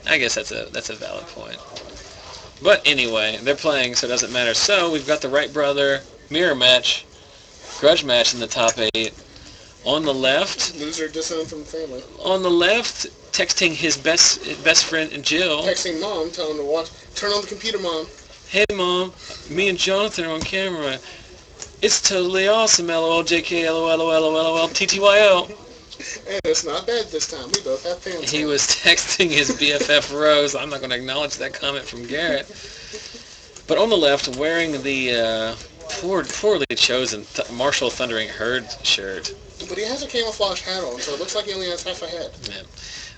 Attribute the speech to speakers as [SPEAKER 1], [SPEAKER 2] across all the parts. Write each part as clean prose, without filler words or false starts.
[SPEAKER 1] I guess that's a valid point. But anyway, they're playing, so it doesn't matter. So we've got the Wright brother mirror match, grudge match in the top 8. On the left,
[SPEAKER 2] loser disowned from the family.
[SPEAKER 1] On the left, texting his best friend Jill.
[SPEAKER 2] Texting mom, telling him to watch. Turn on the computer, mom.
[SPEAKER 1] Hey mom, me and Jonathan are on camera. It's totally awesome. LOL, JK, LOL, LOL, LOL, TTYO.
[SPEAKER 2] And it's not bad this time. We both have pants.
[SPEAKER 1] He was texting his BFF Rose. I'm not going to acknowledge that comment from Garrett. But on the left, wearing the poorly chosen Marshall Thundering Herd shirt.
[SPEAKER 2] But he has a camouflage hat on, so it looks like he only has half a head.
[SPEAKER 1] Yeah.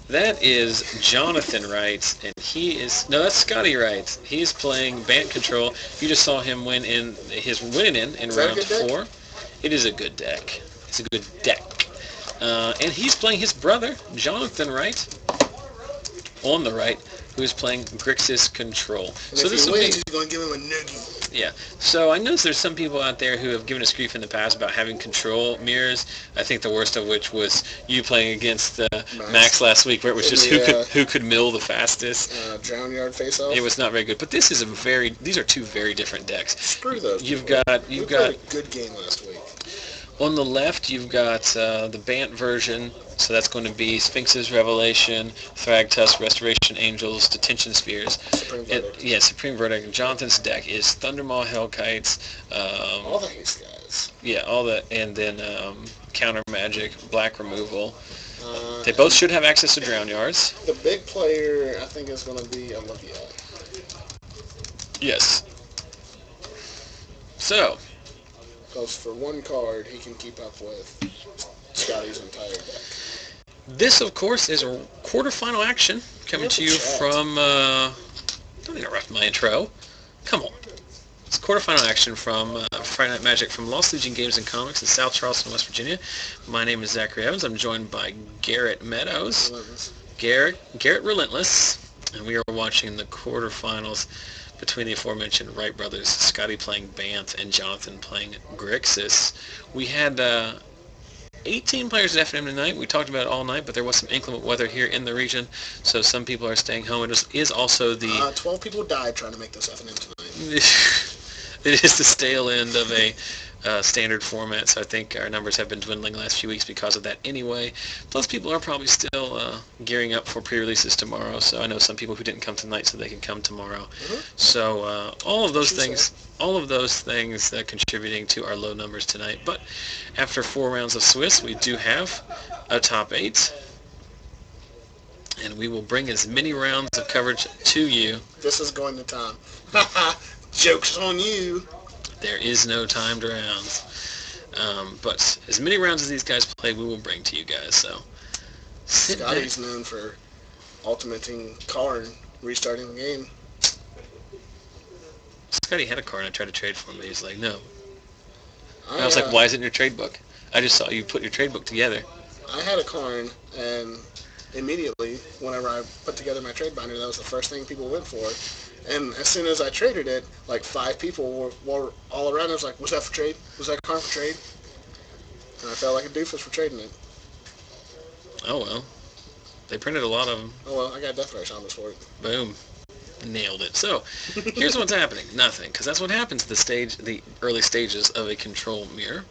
[SPEAKER 1] That is Jonathan Wright, and that's Scotty Wright. He's playing Bant Control. You just saw him win in round 4. It is a good deck. It's a good deck. And he's playing his brother, Jonathan Wright, on the right, who is playing Grixis Control.
[SPEAKER 2] And so if he wins, he's going to give him a noogie.
[SPEAKER 1] Yeah. So I noticed there's some people out there who have given us grief in the past about having control mirrors. I think the worst of which was you playing against Max last week, where it was just who could mill the fastest.
[SPEAKER 2] Drown Yard face-off.
[SPEAKER 1] It was not very good. But this is these are two very different decks.
[SPEAKER 2] Screw those.
[SPEAKER 1] You've got
[SPEAKER 2] a good game last week.
[SPEAKER 1] On the left, you've got the Bant version, so that's going to be Sphinx's Revelation, Thragtusk, Restoration Angels, Detention Spheres.
[SPEAKER 2] Supreme Verdict.
[SPEAKER 1] Supreme Verdict. Jonathan's deck is Thundermaw Hellkites.
[SPEAKER 2] All the haste guys.
[SPEAKER 1] Yeah, and then Counter Magic, Black Removal. They both should have access to Drown Yards.
[SPEAKER 2] The big player, I think, is going to be Olivia.
[SPEAKER 1] Yes. So...
[SPEAKER 2] because for one card, he can keep up with Scotty's entire deck.
[SPEAKER 1] This, of course, is a quarterfinal action coming to you from... don't interrupt my intro. Come on. It's quarterfinal action from Friday Night Magic from Lost Legion Games and Comics in South Charleston, West Virginia. My name is Zachary Evans. I'm joined by Garrett Meadows.
[SPEAKER 2] Relentless.
[SPEAKER 1] Garrett Relentless. And we are watching the quarterfinals between the aforementioned Wright brothers, Scotty playing Bant and Jonathan playing Grixis. We had 18 players at FNM tonight. We talked about it all night, but there was some inclement weather here in the region, so some people are staying home. It is also the...
[SPEAKER 2] 12 people died trying to make this FNM tonight.
[SPEAKER 1] It is the stale end of a standard format, so I think our numbers have been dwindling the last few weeks because of that anyway. Plus, people are probably still gearing up for pre-releases tomorrow, so I know some people who didn't come tonight so they can come tomorrow.
[SPEAKER 2] Mm-hmm.
[SPEAKER 1] So all of those things contributing to our low numbers tonight. But after 4 rounds of Swiss, we do have a top 8. And we will bring as many rounds of coverage to you.
[SPEAKER 2] This is going to time. Joke's on you.
[SPEAKER 1] There is no timed rounds. But as many rounds as these guys play, we will bring to you guys. So
[SPEAKER 2] Scotty's known for ultimating card and restarting the game.
[SPEAKER 1] Scotty had a card and I tried to trade for him, but he's like, no. I was like, why isn't your trade book? I just saw you put your trade book together.
[SPEAKER 2] I had a card, and immediately, whenever I put together my trade binder, that was the first thing people went for. And as soon as I traded it, like 5 people were all around. I was like, was that for trade? Was that card for trade? And I felt like a doofus for trading it.
[SPEAKER 1] Oh, well. They printed a lot of them.
[SPEAKER 2] Oh, well, I got Death Ray Shamas for it.
[SPEAKER 1] Boom. Nailed it. So, here's what's happening. Nothing. Because that's what happens the early stages of a control mirror.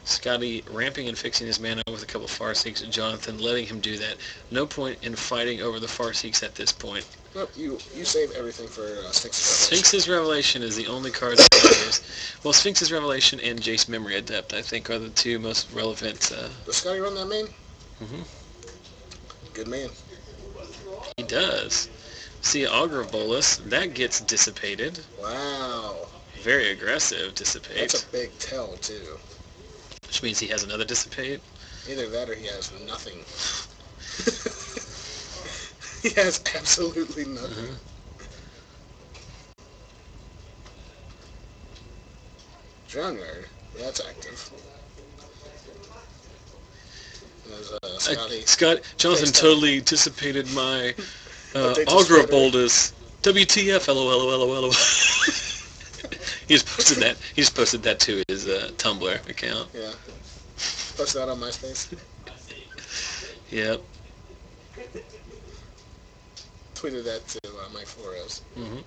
[SPEAKER 1] Scotty ramping and fixing his mana with a couple of Farseeks. Jonathan letting him do that. No point in fighting over the Farseeks at this point.
[SPEAKER 2] Nope, you save everything for Sphinx's Revelation.
[SPEAKER 1] Sphinx's Revelation is the only card that matters. Well, Sphinx's Revelation and Jace Memory Adept, I think, are the two most relevant.
[SPEAKER 2] Does Scotty run that main?
[SPEAKER 1] Mm-hmm.
[SPEAKER 2] Good man.
[SPEAKER 1] He does. See, Augur Bolus, that gets dissipated.
[SPEAKER 2] Wow.
[SPEAKER 1] Very aggressive dissipate.
[SPEAKER 2] That's a big tell, too.
[SPEAKER 1] Which means he has another dissipate?
[SPEAKER 2] Either that or he has nothing. He has absolutely nothing.
[SPEAKER 1] Mm-hmm.
[SPEAKER 2] Drown Yard, that's active. Scotty.
[SPEAKER 1] Jonathan totally dissipated my Augur Boldus. WTF, LOL. He's posted that to his Tumblr account.
[SPEAKER 2] Yeah. Posted that on MySpace.
[SPEAKER 1] Yep.
[SPEAKER 2] tweeted that to Mike Flores.
[SPEAKER 1] Mm-hmm.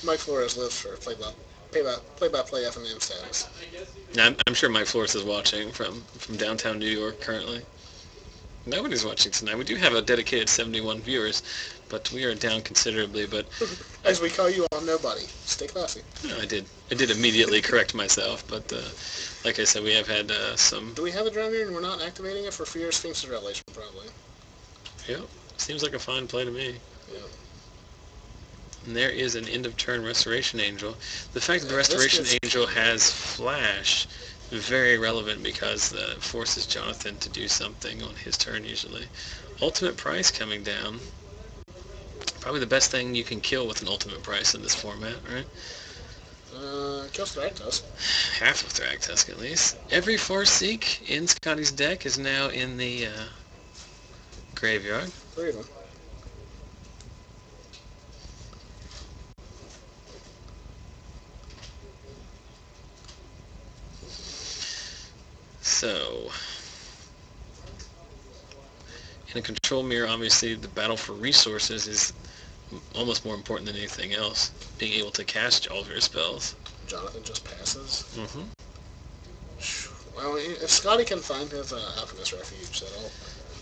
[SPEAKER 2] Mike Flores lives for play-by-play FNM status.
[SPEAKER 1] I'm sure Mike Flores is watching from downtown New York currently. Nobody's watching tonight. We do have a dedicated 71 viewers, but we are down considerably. But
[SPEAKER 2] as we call you all, nobody. Stay classy.
[SPEAKER 1] No, I did immediately correct myself, but like I said, we have had some.
[SPEAKER 2] Do we have it down here and we're not activating it for fear of Sphinx's revelation? Probably.
[SPEAKER 1] Yeah, seems like a fine play to me.
[SPEAKER 2] Yeah.
[SPEAKER 1] And there is an end of turn Restoration Angel. The fact that the Restoration Angel has Flash, very relevant because it forces Jonathan to do something on his turn usually. Ultimate Price coming down. Probably the best thing you can kill with an Ultimate Price in this format, right?
[SPEAKER 2] Kills Thragtusk.
[SPEAKER 1] Half of Thragtusk at least. Every Farseek in Scotty's deck is now in the graveyard.
[SPEAKER 2] 3 of them.
[SPEAKER 1] So, in a control mirror, obviously the battle for resources is almost more important than anything else. Being able to cast all of your spells.
[SPEAKER 2] Jonathan just passes.
[SPEAKER 1] Mm-hmm.
[SPEAKER 2] Well, if Scotty can find his Alchemist Refuge,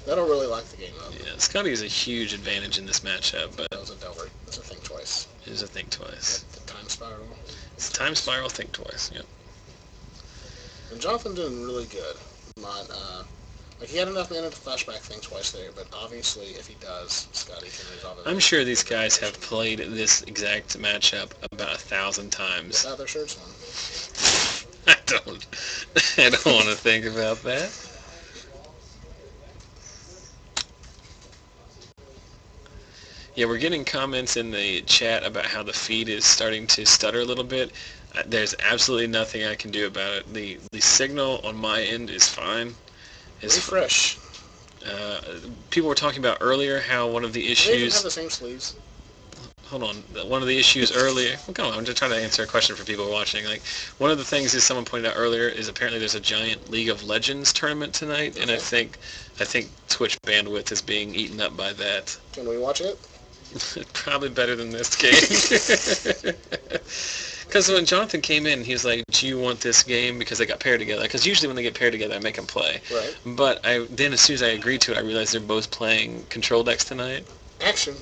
[SPEAKER 2] that'll really lock the game up.
[SPEAKER 1] Yeah, Scotty is a huge advantage in this matchup, but
[SPEAKER 2] that was a Delver. It's a think twice.
[SPEAKER 1] It is a think twice.
[SPEAKER 2] The time spiral.
[SPEAKER 1] It's time spiral, think twice. Yep.
[SPEAKER 2] And Jonathan doing really good. He had enough mana to flashback think twice there, but obviously if he does, Scotty can resolve it.
[SPEAKER 1] I'm sure these guys have played this exact matchup about 1,000 times.
[SPEAKER 2] Without their shirts on.
[SPEAKER 1] I don't want to think about that. Yeah, we're getting comments in the chat about how the feed is starting to stutter a little bit. There's absolutely nothing I can do about it. The signal on my end is fine.
[SPEAKER 2] Refresh.
[SPEAKER 1] People were talking about earlier how one of the issues...
[SPEAKER 2] They even have the same sleeves.
[SPEAKER 1] Hold on. One of the issues earlier... Well, come on, I'm just trying to answer a question for people watching. One of the things is someone pointed out earlier is apparently there's a giant League of Legends tournament tonight, and I think Twitch bandwidth is being eaten up by that.
[SPEAKER 2] Can we watch it?
[SPEAKER 1] Probably better than this game. Because when Jonathan came in, he was like, do you want this game? Because they got paired together. Because usually when they get paired together, I make them play.
[SPEAKER 2] Right.
[SPEAKER 1] But then as soon as I agreed to it, I realized they're both playing control decks tonight.
[SPEAKER 2] Action.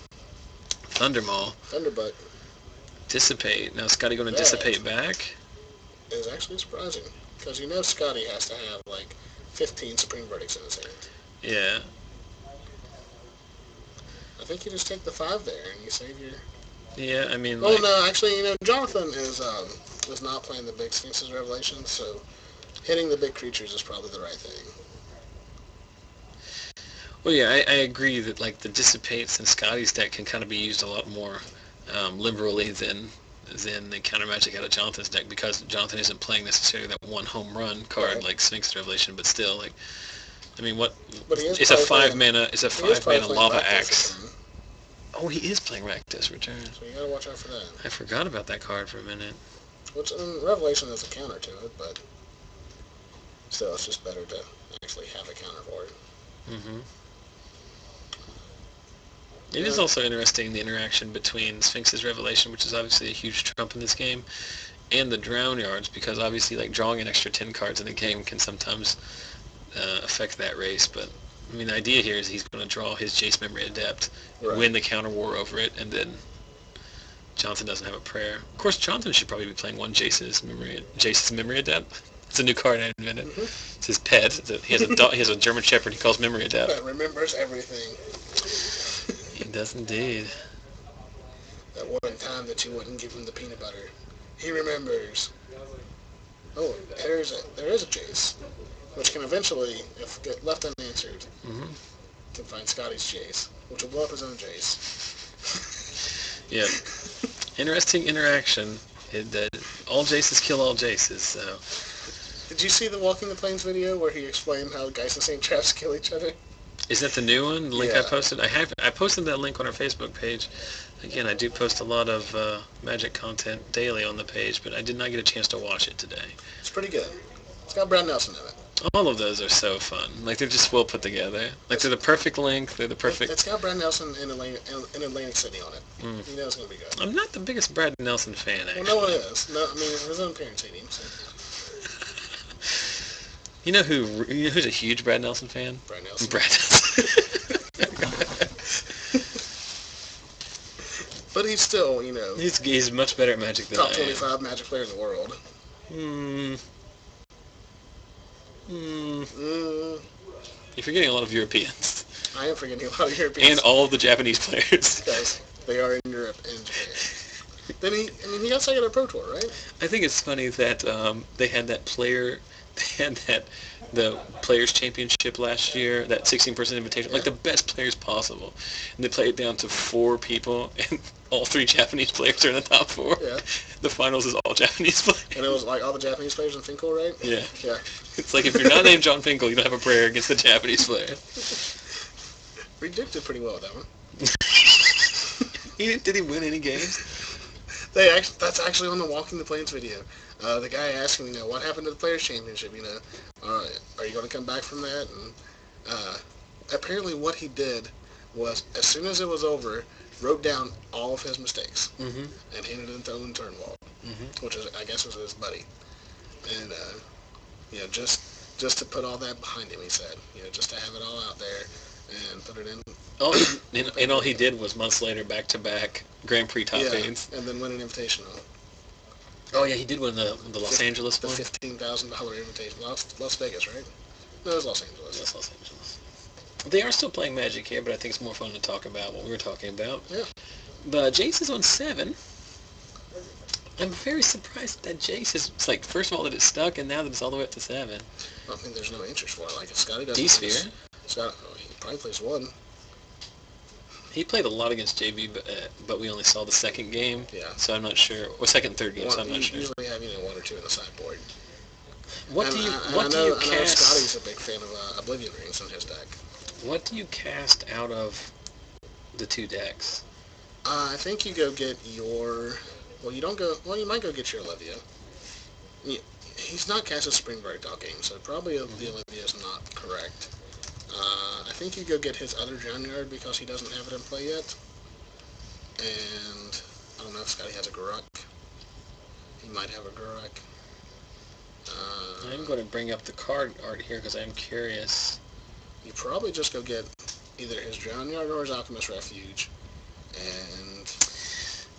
[SPEAKER 1] Thundermaw.
[SPEAKER 2] Thunderbutt.
[SPEAKER 1] Dissipate. Now Scotty going to dissipate back?
[SPEAKER 2] It's actually surprising. Because Scotty has to have 15 Supreme Verdicts in his hand.
[SPEAKER 1] Yeah.
[SPEAKER 2] I think you just take the 5 there and you save your...
[SPEAKER 1] Yeah, I mean...
[SPEAKER 2] Oh, no, actually, Jonathan is not playing the big Sphinx's Revelation, so hitting the big creatures is probably the right thing.
[SPEAKER 1] Well, yeah, I agree that, the Dissipates in Scotty's deck can kind of be used a lot more liberally than the counter magic out of Jonathan's deck, because Jonathan isn't playing necessarily that one home run card like Sphinx's Revelation, but still, I mean, what...
[SPEAKER 2] But he is
[SPEAKER 1] it's a 5-mana Lava Axe. Oh, he is playing Rakdos Return.
[SPEAKER 2] So you gotta watch out for that.
[SPEAKER 1] I forgot about that card for a minute.
[SPEAKER 2] Which, Revelation is a counter to it, but still, it's just better to actually have a counter for it.
[SPEAKER 1] Mm-hmm. It is also interesting, the interaction between Sphinx's Revelation, which is obviously a huge trump in this game, and the Drown Yards, because obviously, drawing an extra 10 cards in a game can sometimes affect that race, but... I mean, the idea here is he's going to draw his Jace Memory Adept, win the counter war over it, and then Jonathan doesn't have a prayer. Of course, Jonathan should probably be playing one Jace's Memory Adept. It's a new card I invented.
[SPEAKER 2] Mm-hmm.
[SPEAKER 1] It's his pet. He has a dog, he has a German Shepherd he calls Memory Adept.
[SPEAKER 2] That remembers everything.
[SPEAKER 1] He does indeed.
[SPEAKER 2] That one time that you wouldn't give him the peanut butter. He remembers. Oh, there is a Jace. Which can eventually, if get left unanswered, can find Scotty's Jace, which will blow up his own Jace.
[SPEAKER 1] Yeah. Interesting interaction. All Jaces kill all Jaces, so...
[SPEAKER 2] Did you see the Walking the Plains video where he explained how Geist and St. Traps kill each other?
[SPEAKER 1] Is that the new one? The link I posted? I posted that link on our Facebook page. Again, I do post a lot of Magic content daily on the page, but I did not get a chance to watch it today.
[SPEAKER 2] It's pretty good. It's got Brad Nelson in it.
[SPEAKER 1] All of those are so fun. Like, they're just well put together. Like, they're the perfect length. They're the perfect...
[SPEAKER 2] It's got Brad Nelson in Atlantic City on it.
[SPEAKER 1] Mm.
[SPEAKER 2] You know it's going to be good.
[SPEAKER 1] I'm not the biggest Brad Nelson fan, actually.
[SPEAKER 2] Well, no one is. No, I mean, his own parents hate him. So.
[SPEAKER 1] You know who's a huge Brad Nelson fan?
[SPEAKER 2] Brad Nelson.
[SPEAKER 1] Brad Nelson.
[SPEAKER 2] But he's still, you know...
[SPEAKER 1] He's much better at Magic than I am.
[SPEAKER 2] Top 25 Magic player in the world.
[SPEAKER 1] You're forgetting a lot of Europeans.
[SPEAKER 2] I am forgetting a lot of Europeans.
[SPEAKER 1] And all of the Japanese players.
[SPEAKER 2] Because they are in Europe and Japan. Then he got second at Pro Tour, right?
[SPEAKER 1] I think it's funny that they had the Players' Championship last year, that 16-person invitation, like the best players possible. And they played it down to 4 people, and all 3 Japanese players are in the top 4.
[SPEAKER 2] Yeah.
[SPEAKER 1] The finals is all Japanese players.
[SPEAKER 2] And it was like all the Japanese players in Finkel, right?
[SPEAKER 1] Yeah.
[SPEAKER 2] Yeah.
[SPEAKER 1] It's like if you're not named John Finkel, you don't have a prayer against the Japanese player.
[SPEAKER 2] Reed did pretty well with that one.
[SPEAKER 1] Did he win any games?
[SPEAKER 2] That's actually on the Walking the Plains video. The guy asked him, what happened to the Players' Championship? Are you going to come back from that? And apparently what he did was, as soon as it was over, wrote down all of his mistakes and handed it to Owen Turnwald, which I guess was his buddy. And just to put all that behind him, he said, just to have it all out there and put it in.
[SPEAKER 1] All he did was months later back-to-back Grand Prix top 8s.
[SPEAKER 2] And then win an invitational.
[SPEAKER 1] Oh yeah, he did win the Los Angeles one.
[SPEAKER 2] The $15,000 invitation. Las Vegas, right? No, it was Los Angeles.
[SPEAKER 1] Yes, Los Angeles. They are still playing Magic here, but I think it's more fun to talk about what we were talking about.
[SPEAKER 2] Yeah.
[SPEAKER 1] But Jace is on 7. I'm very surprised that Jace is, it's like, first of all, that it's stuck, and now that it's all the way up to 7.
[SPEAKER 2] I think there's no interest for it. Like, if Scotty doesn't...
[SPEAKER 1] D-Sphere.
[SPEAKER 2] He probably plays 1.
[SPEAKER 1] He played a lot against JB, but we only saw the second game.
[SPEAKER 2] Yeah.
[SPEAKER 1] So I'm not sure. Or second and third game, so I'm not sure.
[SPEAKER 2] You usually have 1 or 2 in the sideboard.
[SPEAKER 1] What do you cast?
[SPEAKER 2] I know Scotty's a big fan of Oblivion Rings in his deck.
[SPEAKER 1] What do you cast out of the 2 decks?
[SPEAKER 2] I think you go get your... Well, you don't go... Well, you might go get your Olivia. He's not casted Springbright Docking, so probably the Olivia is not correct. I think you go get his other Johnyard because he doesn't have it in play yet. And I don't know if Scotty has a Guruk. He might have a Guruk.
[SPEAKER 1] I'm going to bring up the card art here because I'm curious.
[SPEAKER 2] You probably just go get either his Johnyard or his Alchemist Refuge. And...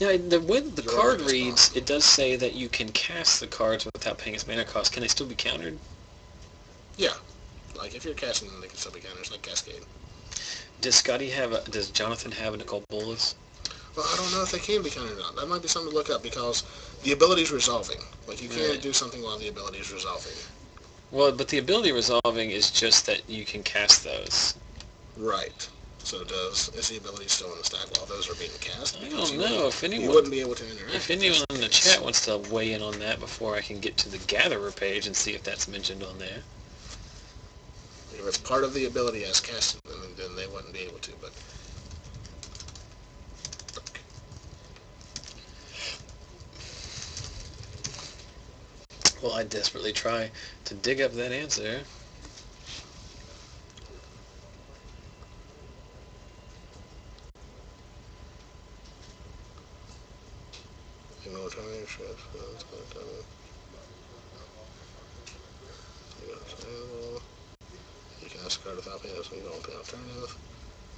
[SPEAKER 1] Now, the way the card reads, it does say that you can cast the cards without paying its mana cost. Can they still be countered?
[SPEAKER 2] Yeah. Like, if you're casting them, they can still be counters, like Cascade.
[SPEAKER 1] Does Jonathan have a Nicole Bolas?
[SPEAKER 2] Well, I don't know if they can be countered or not. That might be something to look up, because the ability's resolving. Like, you can't do something while the ability's resolving.
[SPEAKER 1] Well, but the ability resolving is just that you can cast those.
[SPEAKER 2] Right. So is the ability still in the stack while those are being cast?
[SPEAKER 1] I don't know.
[SPEAKER 2] You wouldn't be able to interact.
[SPEAKER 1] If anyone in the chat wants to weigh in on that before I can get to the Gatherer page and see if that's mentioned on there.
[SPEAKER 2] If it's part of the ability as casted, then they wouldn't be able to, but...
[SPEAKER 1] Well, I desperately try to dig up that answer.
[SPEAKER 2] You can ask a card without paying, so you don't pay alternative.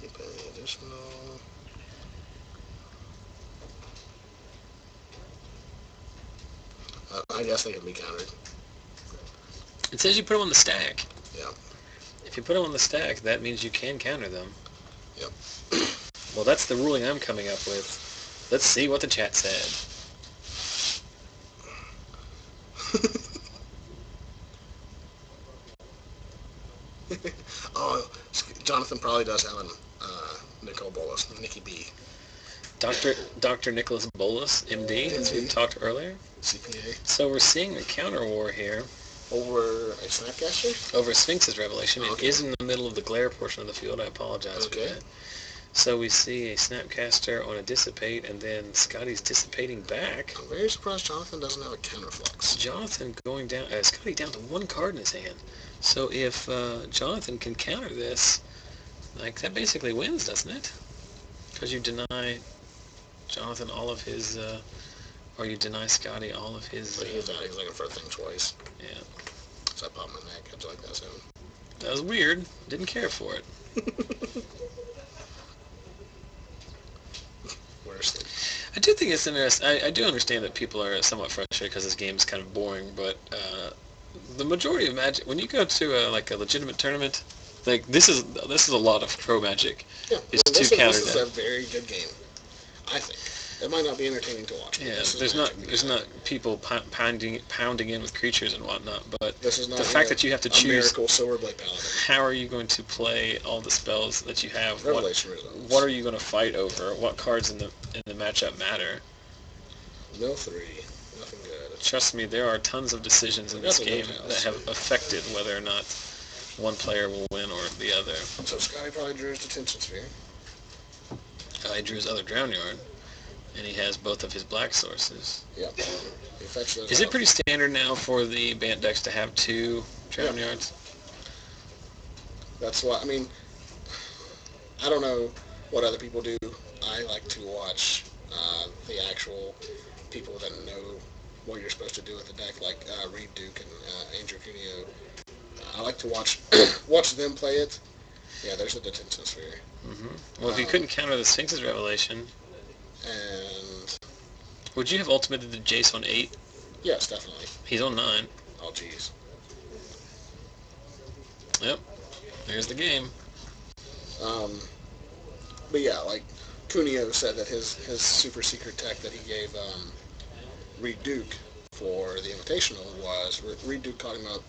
[SPEAKER 2] You pay additional. I guess they can be countered.
[SPEAKER 1] It says you put them on the stack.
[SPEAKER 2] Yeah.
[SPEAKER 1] If you put them on the stack, that means you can counter them.
[SPEAKER 2] Yep.
[SPEAKER 1] Well, that's the ruling I'm coming up with. Let's see what the chat said.
[SPEAKER 2] Oh, Jonathan probably does have a Nicole Bolas, Nikki B.
[SPEAKER 1] Dr. Nicholas Bolas, MD, as we talked earlier.
[SPEAKER 2] CPA.
[SPEAKER 1] So we're seeing a counter war here.
[SPEAKER 2] Over a Snapcaster?
[SPEAKER 1] Over Sphinx's Revelation.
[SPEAKER 2] Okay.
[SPEAKER 1] It is in the middle of the glare portion of the field. I apologize for that. So we see a Snapcaster on a Dissipate, and then Scotty's dissipating back.
[SPEAKER 2] I'm very surprised Jonathan doesn't have a counterflux.
[SPEAKER 1] Jonathan going down, Scotty down to one card in his hand. So if Jonathan can counter this, like, that basically wins, doesn't it? Because you deny Jonathan all of his, or you deny Scotty all of his...
[SPEAKER 2] But he's looking for a thing twice.
[SPEAKER 1] Yeah.
[SPEAKER 2] So I popped my neck. How'd you like that sound?
[SPEAKER 1] That was weird. Didn't care for it.
[SPEAKER 2] Worst.
[SPEAKER 1] I do think it's interesting. I do understand that people are somewhat frustrated because this game is kind of boring, but the majority of Magic, when you go to like a legitimate tournament, like this is a lot of pro Magic.
[SPEAKER 2] Yeah,
[SPEAKER 1] It's
[SPEAKER 2] this
[SPEAKER 1] counter
[SPEAKER 2] is a very good game, I think. It might not be entertaining to watch.
[SPEAKER 1] Yeah, there's not people pounding in with creatures and whatnot, but
[SPEAKER 2] this is not
[SPEAKER 1] the fact that you have to choose
[SPEAKER 2] Miracle Silverblade Paladin.
[SPEAKER 1] How are you going to play all the spells that you have?
[SPEAKER 2] Revelation Results.
[SPEAKER 1] What are you going to fight over? What cards in the matchup matter?
[SPEAKER 2] Mill 3, nothing good.
[SPEAKER 1] Trust me, there are tons of decisions in this game that have affected whether or not one player will win or the other.
[SPEAKER 2] So Scotty probably drew his Detention Sphere.
[SPEAKER 1] He drew his other Drown Yard, and he has both of his black sources.
[SPEAKER 2] Yep. He fetched those
[SPEAKER 1] Is
[SPEAKER 2] out.
[SPEAKER 1] it pretty standard now for the Bant decks to have 2 Drown Yards?
[SPEAKER 2] That's what, I mean, I don't know what other people do. I like to watch the actual people that know what you're supposed to do with the deck, like Reed Duke and Angel Cuneo. I like to watch watch them play it. Yeah, there's a Detention Sphere.
[SPEAKER 1] Well, if you couldn't counter the Sphinx's Revelation...
[SPEAKER 2] And...
[SPEAKER 1] Would you have ultimated the Jace on 8?
[SPEAKER 2] Yes, definitely.
[SPEAKER 1] He's on 9.
[SPEAKER 2] Oh, jeez.
[SPEAKER 1] Yep. There's the game.
[SPEAKER 2] But yeah, like, Cuneo said that his super secret tech that he gave Reed Duke for the Invitational was, Reed Duke caught him up,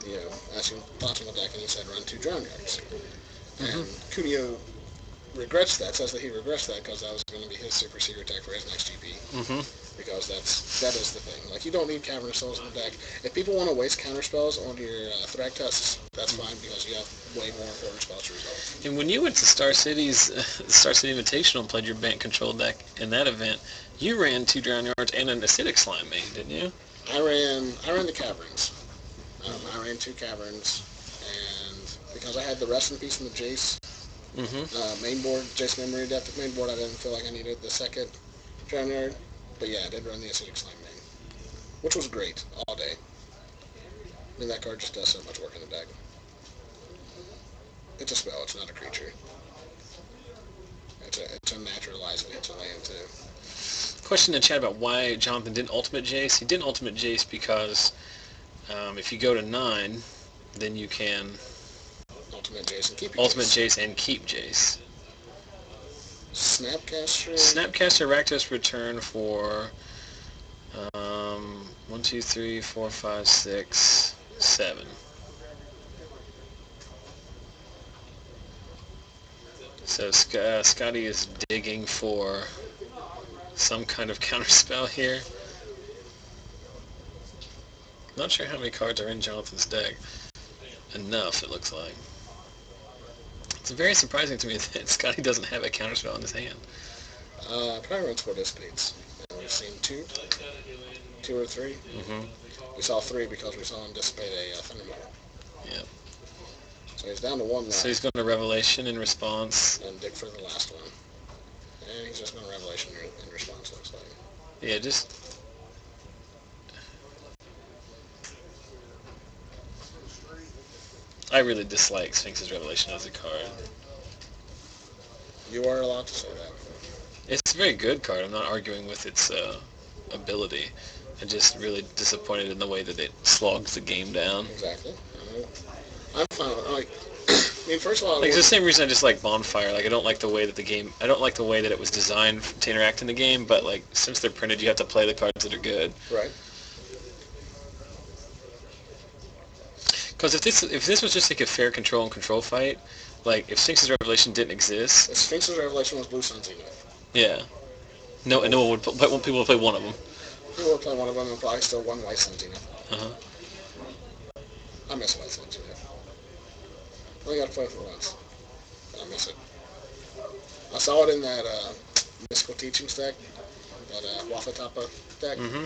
[SPEAKER 2] you know, asking thoughts on the deck, and he said run 2 Drown Yards. And Cuneo regrets that, says that he regrets that because that was going to be his super secret tech for his next GP. Because that is the thing. Like, you don't need Cavern of Souls in the deck. If people want to waste counter spells on your Thrag tests, that's fine because you have way more important spells to resolve.
[SPEAKER 1] And when you went to Star City Invitational and played your Bant control deck in that event, you ran 2 Drown Yards and an Acidic Slime main, didn't you?
[SPEAKER 2] I ran the Caverns. I ran 2 Caverns, and because I had the Rest in Peace and the Jace main board, Jace Memory Depth main board, I didn't feel like I needed the second Drown Yard. But yeah, I did run the Acidic Slime main, which was great all day. I mean, that card just does so much work in the deck. It's a spell, it's not a creature. It's a naturalizing, it's a land too.
[SPEAKER 1] Question in chat about why Jonathan didn't ultimate Jace. He didn't ultimate Jace because if you go to 9, then you can
[SPEAKER 2] ultimate Jace and keep your
[SPEAKER 1] ultimate Jace and keep Jace.
[SPEAKER 2] Snapcaster?
[SPEAKER 1] Snapcaster Rakdos return for 1, 2, 3, 4, 5, 6, 7. So Scotty is digging for some kind of counterspell here. Not sure how many cards are in Jonathan's deck. Enough, it looks like. It's very surprising to me that Scotty doesn't have a counterspell in his hand.
[SPEAKER 2] Probably runs 4 Dissipates. And we've seen 2 or 3. We saw 3 because we saw him dissipate a Thunderbolt.
[SPEAKER 1] Yep.
[SPEAKER 2] So he's down to 1 now.
[SPEAKER 1] So he's going to Revelation in response.
[SPEAKER 2] And dig for the last one. And he's just going to Revelation in response, looks like.
[SPEAKER 1] Yeah, just... I really dislike Sphinx's Revelation as a card.
[SPEAKER 2] You are allowed to say that.
[SPEAKER 1] It's a very good card. I'm not arguing with its ability. I'm just really disappointed in the way that it slogs the game down.
[SPEAKER 2] Exactly. I'm fine with it. Like, I mean, first of all...
[SPEAKER 1] Like, it's the same reason I dislike Bonfire. Like, I don't like the way that the game... I don't like the way that it was designed to interact in the game, but, like, since they're printed, you have to play the cards that are good.
[SPEAKER 2] Right.
[SPEAKER 1] Because if this was just like a fair control and control fight, like if Sphinx's Revelation didn't exist,
[SPEAKER 2] if Sphinx's Revelation was Blue Sun's enough.
[SPEAKER 1] Yeah. No one would want people to play one of them.
[SPEAKER 2] People would play one of them and probably still one White Sun's enough. I miss White Sun's enough. I only got to play for once. I miss it. I saw it in that mystical teachings deck, that Waffatapa deck.
[SPEAKER 1] Mm-hmm.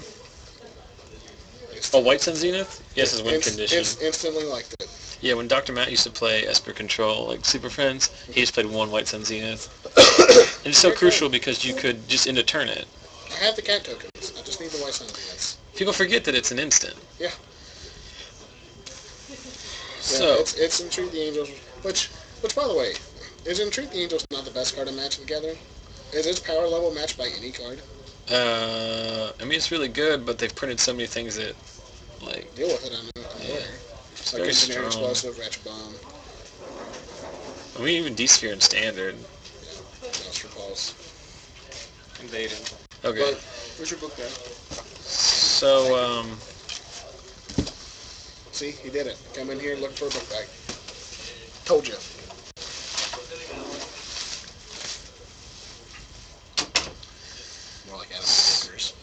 [SPEAKER 1] Oh, White Sun Zenith? Yes, is win condition.
[SPEAKER 2] It's instantly liked it.
[SPEAKER 1] Yeah, when Dr. Matt used to play Esper Control, like Super Friends, he just played one White Sun Zenith. And it's so crucial because you could just end a turn it.
[SPEAKER 2] I have the cat tokens. I just need the White Sun Zeniths.
[SPEAKER 1] People forget that it's an instant.
[SPEAKER 2] Yeah.
[SPEAKER 1] So
[SPEAKER 2] it's Entreat the Angels, which by the way, is Entreat the Angels not the best card in match together? Is its power level matched by any card?
[SPEAKER 1] I mean, it's really good, but they've printed so many things that, like...
[SPEAKER 2] Deal with it, I'm aware.
[SPEAKER 1] It's
[SPEAKER 2] like
[SPEAKER 1] very
[SPEAKER 2] Engineering
[SPEAKER 1] strong.
[SPEAKER 2] Explosive, Wretch Bomb.
[SPEAKER 1] I mean, even D-Sphere in Standard.
[SPEAKER 2] Yeah, that's Repulse.
[SPEAKER 1] Invaden. Okay.
[SPEAKER 2] But, where's your book, guy?
[SPEAKER 1] So,
[SPEAKER 2] See, he did it. Come in here looking for a book bag. Told you. More like Adam Bakers.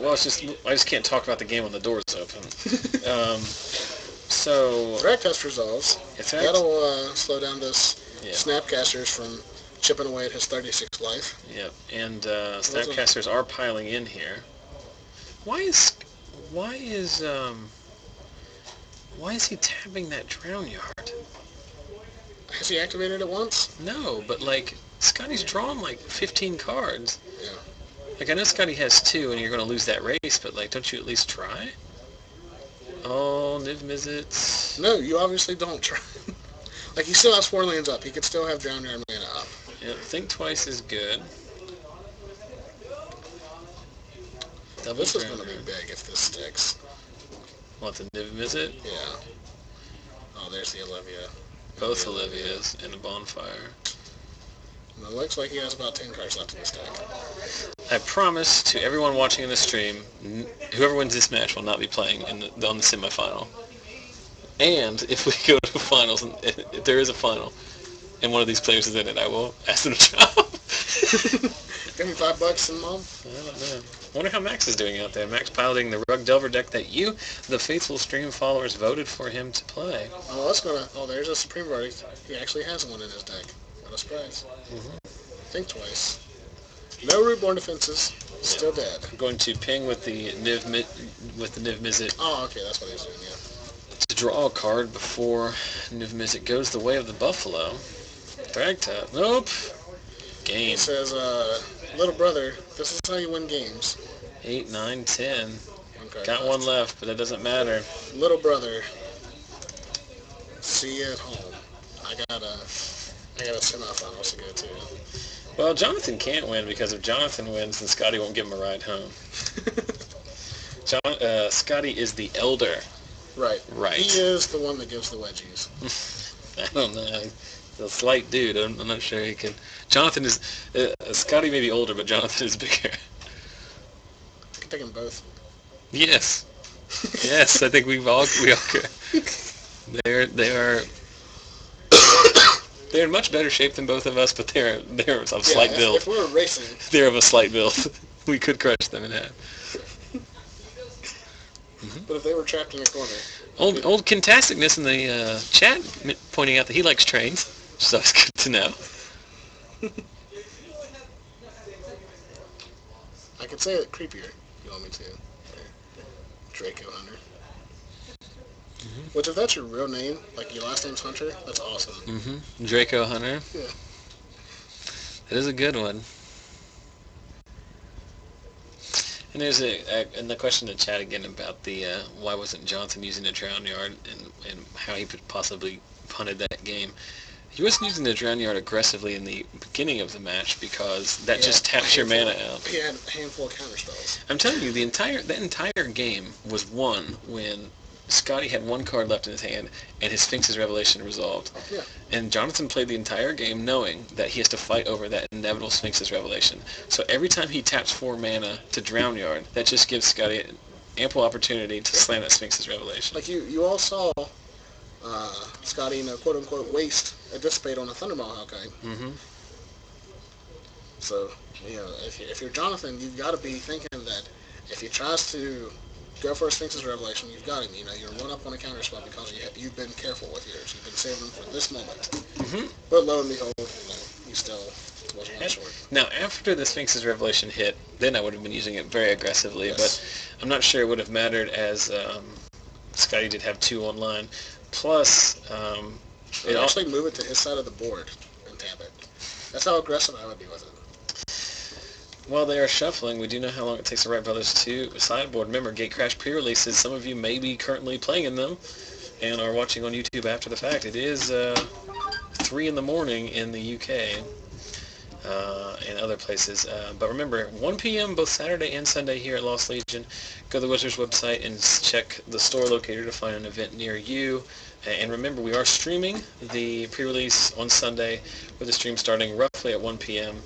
[SPEAKER 1] well, it's just, I just can't talk about the game when the door's open. So...
[SPEAKER 2] Direct test resolves. That'll slow down those Snapcasters from chipping away at his 36 life.
[SPEAKER 1] Yep, and Snapcasters are piling in here. Why is he tapping that Drown Yard?
[SPEAKER 2] Has he activated it once?
[SPEAKER 1] No, but like Scotty's drawn like 15 cards.
[SPEAKER 2] Yeah.
[SPEAKER 1] Like I know Scotty has 2, and you're going to lose that race, but like, don't you at least try? Oh, Niv Mizzets.
[SPEAKER 2] No, you obviously don't try. Like he still has 4 lands up. He could still have Drown Yard mana up.
[SPEAKER 1] Yep, Think Twice is good. Double
[SPEAKER 2] This is going to be big if this sticks.
[SPEAKER 1] What, the Niv Mizzet?
[SPEAKER 2] Yeah. Oh, there's the Olivia.
[SPEAKER 1] Both Olivias and a Bonfire.
[SPEAKER 2] And it looks like he has about 10 cards left in his deck.
[SPEAKER 1] I promise to everyone watching in the stream, whoever wins this match will not be playing on the semifinal. And if we go to finals, and if there is a final, and one of these players is in it, I will ask them to drop.
[SPEAKER 2] Give me $5 and mom.
[SPEAKER 1] I don't know. I wonder how Max is doing out there. Max piloting the Rug Delver deck that you, the faithful stream followers, voted for him to play.
[SPEAKER 2] Oh, that's gonna. Oh, there's a Supreme Verdict. He actually has one in his deck. What a surprise.
[SPEAKER 1] Mm-hmm.
[SPEAKER 2] Think twice. No Rootborn Defenses. Still dead.
[SPEAKER 1] I'm going to ping with the Niv Mizzet.
[SPEAKER 2] Oh, okay, that's what he's doing. Yeah.
[SPEAKER 1] To draw a card before Niv Mizzet goes the way of the Buffalo. Drag tap. Nope. Game.
[SPEAKER 2] It says, little brother, this is how you win games.
[SPEAKER 1] 8, 9, 10.
[SPEAKER 2] Got
[SPEAKER 1] left. One left, but it doesn't matter.
[SPEAKER 2] Little brother, see you at home. I got a semifinals to go to.
[SPEAKER 1] Well, Jonathan can't win because if Jonathan wins, then Scotty won't give him a ride home. Scotty is the elder.
[SPEAKER 2] Right.
[SPEAKER 1] Right.
[SPEAKER 2] He is the one that gives the wedgies.
[SPEAKER 1] I don't know. He's a slight dude. I'm not sure he can. Jonathan is... Scotty may be older, but Jonathan is bigger.
[SPEAKER 2] I can take them both.
[SPEAKER 1] Yes. Yes, I think we all could. They're in much better shape than both of us, but they're of a slight build.
[SPEAKER 2] If we were racing...
[SPEAKER 1] They're of a slight build. We could crush them in half.
[SPEAKER 2] But if they were trapped in a corner...
[SPEAKER 1] Old Kintasticness in the chat pointing out that he likes trains, so that's good to know.
[SPEAKER 2] I could say it creepier, if you want me to. Draco Hunter. Mm-hmm. Which, if that's your real name, like your last name's Hunter, that's awesome.
[SPEAKER 1] Mm-hmm. Draco Hunter.
[SPEAKER 2] Yeah.
[SPEAKER 1] That is a good one. And there's and the question in the chat again about the why wasn't Johnson using the Drown Yard and how he possibly punted that game. He wasn't using the Drown Yard aggressively in the beginning of the match because that just taps your mana out.
[SPEAKER 2] He had a handful of counterspells.
[SPEAKER 1] I'm telling you, that entire game was won when Scotty had 1 card left in his hand and his Sphinx's Revelation resolved.
[SPEAKER 2] Yeah.
[SPEAKER 1] And Jonathan played the entire game knowing that he has to fight over that inevitable Sphinx's Revelation. So every time he taps 4 mana to Drown Yard, that just gives Scotty ample opportunity to slam that Sphinx's Revelation.
[SPEAKER 2] Like you all saw Scotty, quote-unquote, waste a Dissipate on a Thundermaw Hellkite.
[SPEAKER 1] Mm-hmm.
[SPEAKER 2] So, if you're Jonathan, you've got to be thinking that if he tries to go for a Sphinx's Revelation, you've got him. You're 1 up on a counterspell because you've been careful with yours. You've been saving them for this moment.
[SPEAKER 1] Mm-hmm.
[SPEAKER 2] But lo and behold, you still wasn't that short.
[SPEAKER 1] Now, after the Sphinx's Revelation hit, then I would have been using it very aggressively,
[SPEAKER 2] Yes.
[SPEAKER 1] but I'm not sure it would have mattered as Scotty did have 2 online. Plus,
[SPEAKER 2] I'd actually move it to his side of the board and tap it. That's how aggressive I would be with it.
[SPEAKER 1] while they are shuffling, we do know how long it takes the Wright brothers to sideboard. Remember, Gate Crash pre-releases, some of you may be currently playing in them and are watching on YouTube after the fact. It is 3 in the morning in the UK and other places. But remember, 1 p.m. both Saturday and Sunday here at Lost Legion. Go to the Wizards website and check the store locator to find an event near you. And remember, we are streaming the pre-release on Sunday with the stream starting roughly at 1 p.m.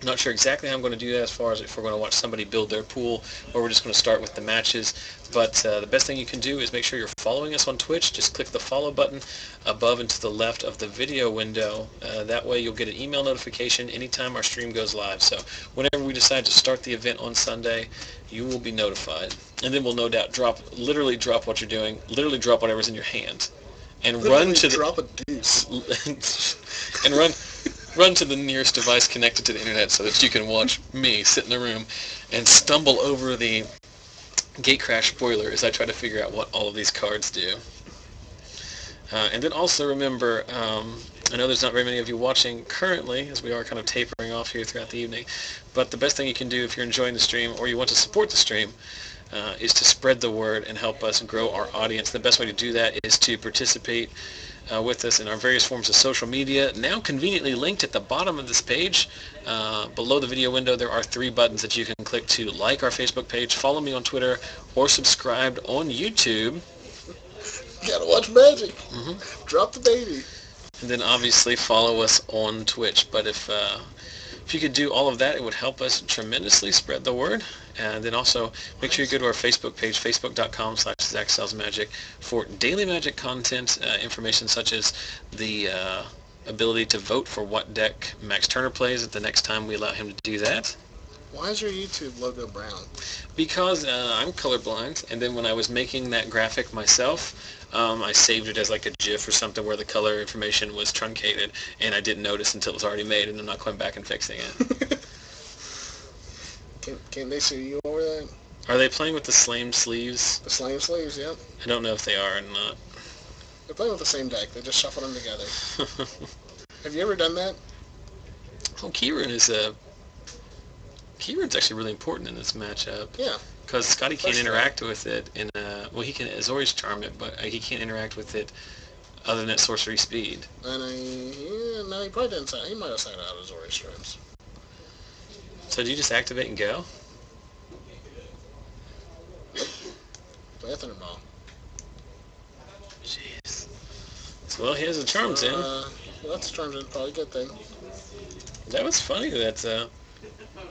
[SPEAKER 1] I'm not sure exactly how I'm going to do that as far as if we're going to watch somebody build their pool or we're just going to start with the matches. But the best thing you can do is make sure you're following us on Twitch. Just click the follow button above and to the left of the video window. That way you'll get an email notification anytime our stream goes live. So whenever we decide to start the event on Sunday, you will be notified. And then we'll no doubt literally drop what you're doing, literally drop whatever's in your hand. And
[SPEAKER 2] Literally
[SPEAKER 1] run to
[SPEAKER 2] drop a deuce.
[SPEAKER 1] and run to the nearest device connected to the internet so that you can watch me sit in the room and stumble over the Gate Crash spoiler as I try to figure out what all of these cards do. And then also remember, I know there's not very many of you watching currently, as we are kind of tapering off here throughout the evening, but the best thing you can do if you're enjoying the stream or you want to support the stream is to spread the word and help us grow our audience. The best way to do that is to participate with us in our various forms of social media. Now conveniently linked at the bottom of this page, below the video window, there are 3 buttons that you can click to like our Facebook page, follow me on Twitter, or subscribe on YouTube.
[SPEAKER 2] You gotta watch Magic. Drop the baby.
[SPEAKER 1] And then obviously follow us on Twitch. But if you could do all of that, it would help us tremendously spread the word. And then also make sure you go to our Facebook page, facebook.com/ZachSellsMagic, for daily Magic content, information such as the ability to vote for what deck Max Turner plays at the next time we allow him to do that.
[SPEAKER 2] Why is your YouTube logo brown?
[SPEAKER 1] Because I'm colorblind, and then when I was making that graphic myself, I saved it as like a GIF or something where the color information was truncated, and I didn't notice until it was already made, and I'm not going back and fixing it.
[SPEAKER 2] Can they sue you over that?
[SPEAKER 1] Are they playing with the same sleeves?
[SPEAKER 2] The Slame Sleeves, yep.
[SPEAKER 1] I don't know if they are or not.
[SPEAKER 2] They're playing with the same deck. They just shuffle them together. Have you ever done that?
[SPEAKER 1] Oh, Keyrune's actually really important in this matchup.
[SPEAKER 2] Yeah.
[SPEAKER 1] Because Scotty can't interact with it in well, he can Azorius Charm it, but he can't interact with it other than at sorcery speed.
[SPEAKER 2] And no, he probably didn't sign. He might have signed out of Azorius Charms.
[SPEAKER 1] So do you just activate and go?
[SPEAKER 2] Play a Thunderball.
[SPEAKER 1] Jeez. Well, he has the charms in.
[SPEAKER 2] Well, that's Charms in. Probably a good thing.
[SPEAKER 1] That was funny that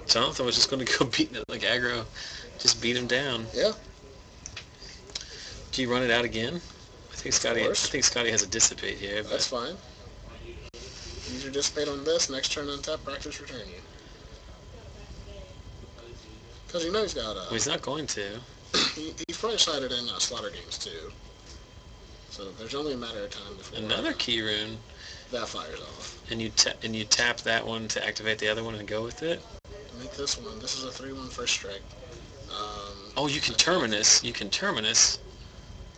[SPEAKER 1] Jonathan was just going to go beating it like aggro. Just beat him down.
[SPEAKER 2] Yeah.
[SPEAKER 1] Do you run it out again? I think Scotty has a dissipate here. But
[SPEAKER 2] that's fine. Use your dissipate on this. Next turn untap. Practice return you. Because you know he's got
[SPEAKER 1] well, he's not going to.
[SPEAKER 2] He's probably decided in Slaughter Games too. So there's only a matter of time before
[SPEAKER 1] another key rune.
[SPEAKER 2] That fires off.
[SPEAKER 1] And you tap that one to activate the other one and go with it.
[SPEAKER 2] Make this one. This is a 3/1 first strike.
[SPEAKER 1] Oh, you can terminus. You can terminus.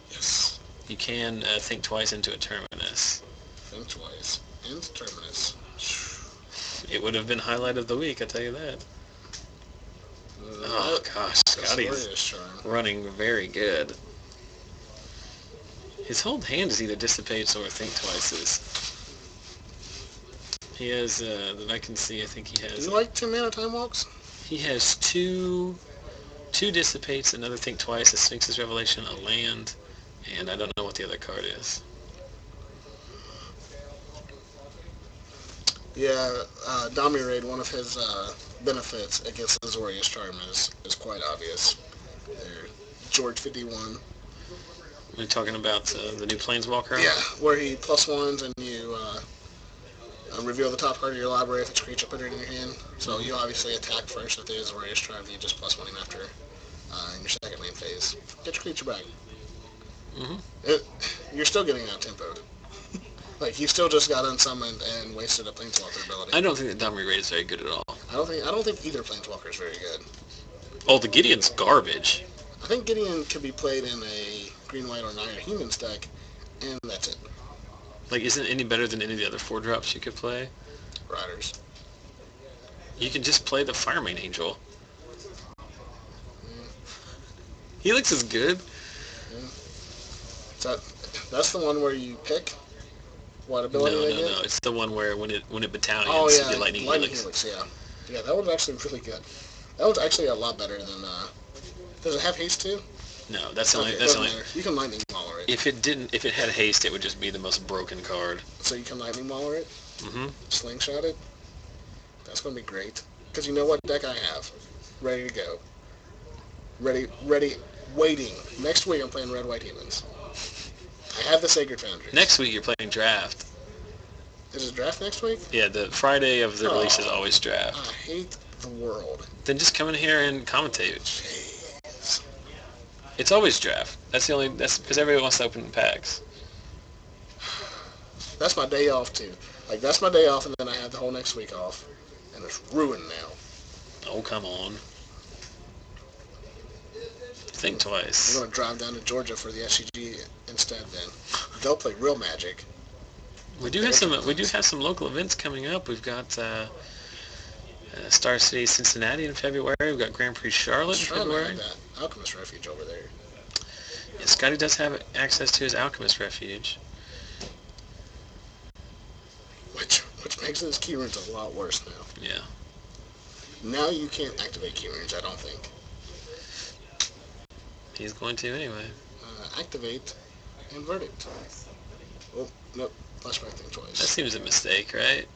[SPEAKER 2] Yes.
[SPEAKER 1] You can think twice into a terminus.
[SPEAKER 2] Think twice into terminus.
[SPEAKER 1] It would have been highlight of the week, I tell you that. Oh gosh, Scotty is running very good. His whole hand is either dissipates or think twices. He has that I can see. I think he has.
[SPEAKER 2] Do you like 2 mana time walks?
[SPEAKER 1] He has two dissipates, another think twice, a Sphinx's Revelation, a land, and I don't know what the other card is.
[SPEAKER 2] Yeah, Raid, one of his benefits against Azorius Charm is quite obvious. They're George 51.
[SPEAKER 1] We're talking about the new Planeswalker?
[SPEAKER 2] Yeah, where he +1s and you reveal the top card of your library if it's a creature, put it in your hand. So you obviously attack first with the Azorius Charm, you just +1 him after in your second main phase. Get your creature back. You're still getting out tempoed. Like, he still just got unsummoned and wasted a Planeswalker ability.
[SPEAKER 1] I don't think the Domri Raid is very good at all.
[SPEAKER 2] I don't think either Planeswalker is very good.
[SPEAKER 1] Oh, the Gideon's garbage.
[SPEAKER 2] I think Gideon could be played in a green, white, or 9 or humans deck, and that's it.
[SPEAKER 1] Like, isn't it any better than any of the other 4-drops you could play?
[SPEAKER 2] Riders.
[SPEAKER 1] You can just play the Firemane Angel. He looks as good.
[SPEAKER 2] Yeah. That's the one where you pick what ability they get?
[SPEAKER 1] No. It's the one where when it battalions,
[SPEAKER 2] oh, yeah,
[SPEAKER 1] you get Lightning
[SPEAKER 2] Helix. Yeah, that was actually really good. That was actually a lot better than. Does it have haste too?
[SPEAKER 1] No, that's
[SPEAKER 2] okay,
[SPEAKER 1] only. That's only.
[SPEAKER 2] You can Lightning Mauler it.
[SPEAKER 1] If it had haste, it would just be the most broken card.
[SPEAKER 2] So you can Lightning Mauler it.
[SPEAKER 1] Mm-hmm.
[SPEAKER 2] Slingshot it. That's gonna be great. Because you know what deck I have, ready to go. Ready, waiting. Next week I'm playing Red White Humans. I have the Sacred Foundry.
[SPEAKER 1] Next week you're playing Draft.
[SPEAKER 2] Is it Draft next week?
[SPEAKER 1] Yeah, the Friday of the release is always Draft.
[SPEAKER 2] I hate the world.
[SPEAKER 1] Then just come in here and commentate.
[SPEAKER 2] Jeez.
[SPEAKER 1] It's always Draft. That's because everybody wants to open packs.
[SPEAKER 2] That's my day off too. Like, that's my day off, and then I have the whole next week off, and it's ruined now.
[SPEAKER 1] Oh, come on. Think twice.
[SPEAKER 2] I'm gonna drive down to Georgia for the SCG instead. Then they'll play real Magic.
[SPEAKER 1] We do have some local events coming up. We've got Star City Cincinnati in February. We've got Grand Prix Charlotte in February.
[SPEAKER 2] That Alchemist Refuge over there.
[SPEAKER 1] Yeah, Scotty does have access to his Alchemist Refuge.
[SPEAKER 2] Which makes his key runes a lot worse now.
[SPEAKER 1] Yeah.
[SPEAKER 2] Now you can't activate key runes, I don't think.
[SPEAKER 1] He's going to anyway.
[SPEAKER 2] Activate and verdict. Oh, nope. Flashback thing twice.
[SPEAKER 1] That seems a mistake, right?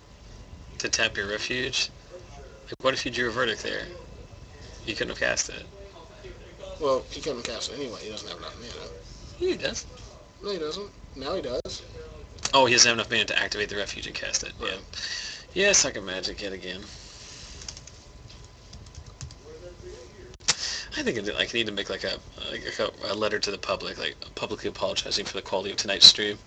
[SPEAKER 1] To tap your refuge? Like, what if you drew a verdict there? You couldn't have cast it.
[SPEAKER 2] Well, he couldn't cast it anyway. He doesn't have enough mana.
[SPEAKER 1] Yeah, he does.
[SPEAKER 2] No, he doesn't. Now he does.
[SPEAKER 1] Oh, he doesn't have enough mana to activate the refuge and cast it.
[SPEAKER 2] Right.
[SPEAKER 1] Yeah. Yeah, Sucker Magic yet again. I think I need to make like a letter to the public, like publicly apologizing for the quality of tonight's stream.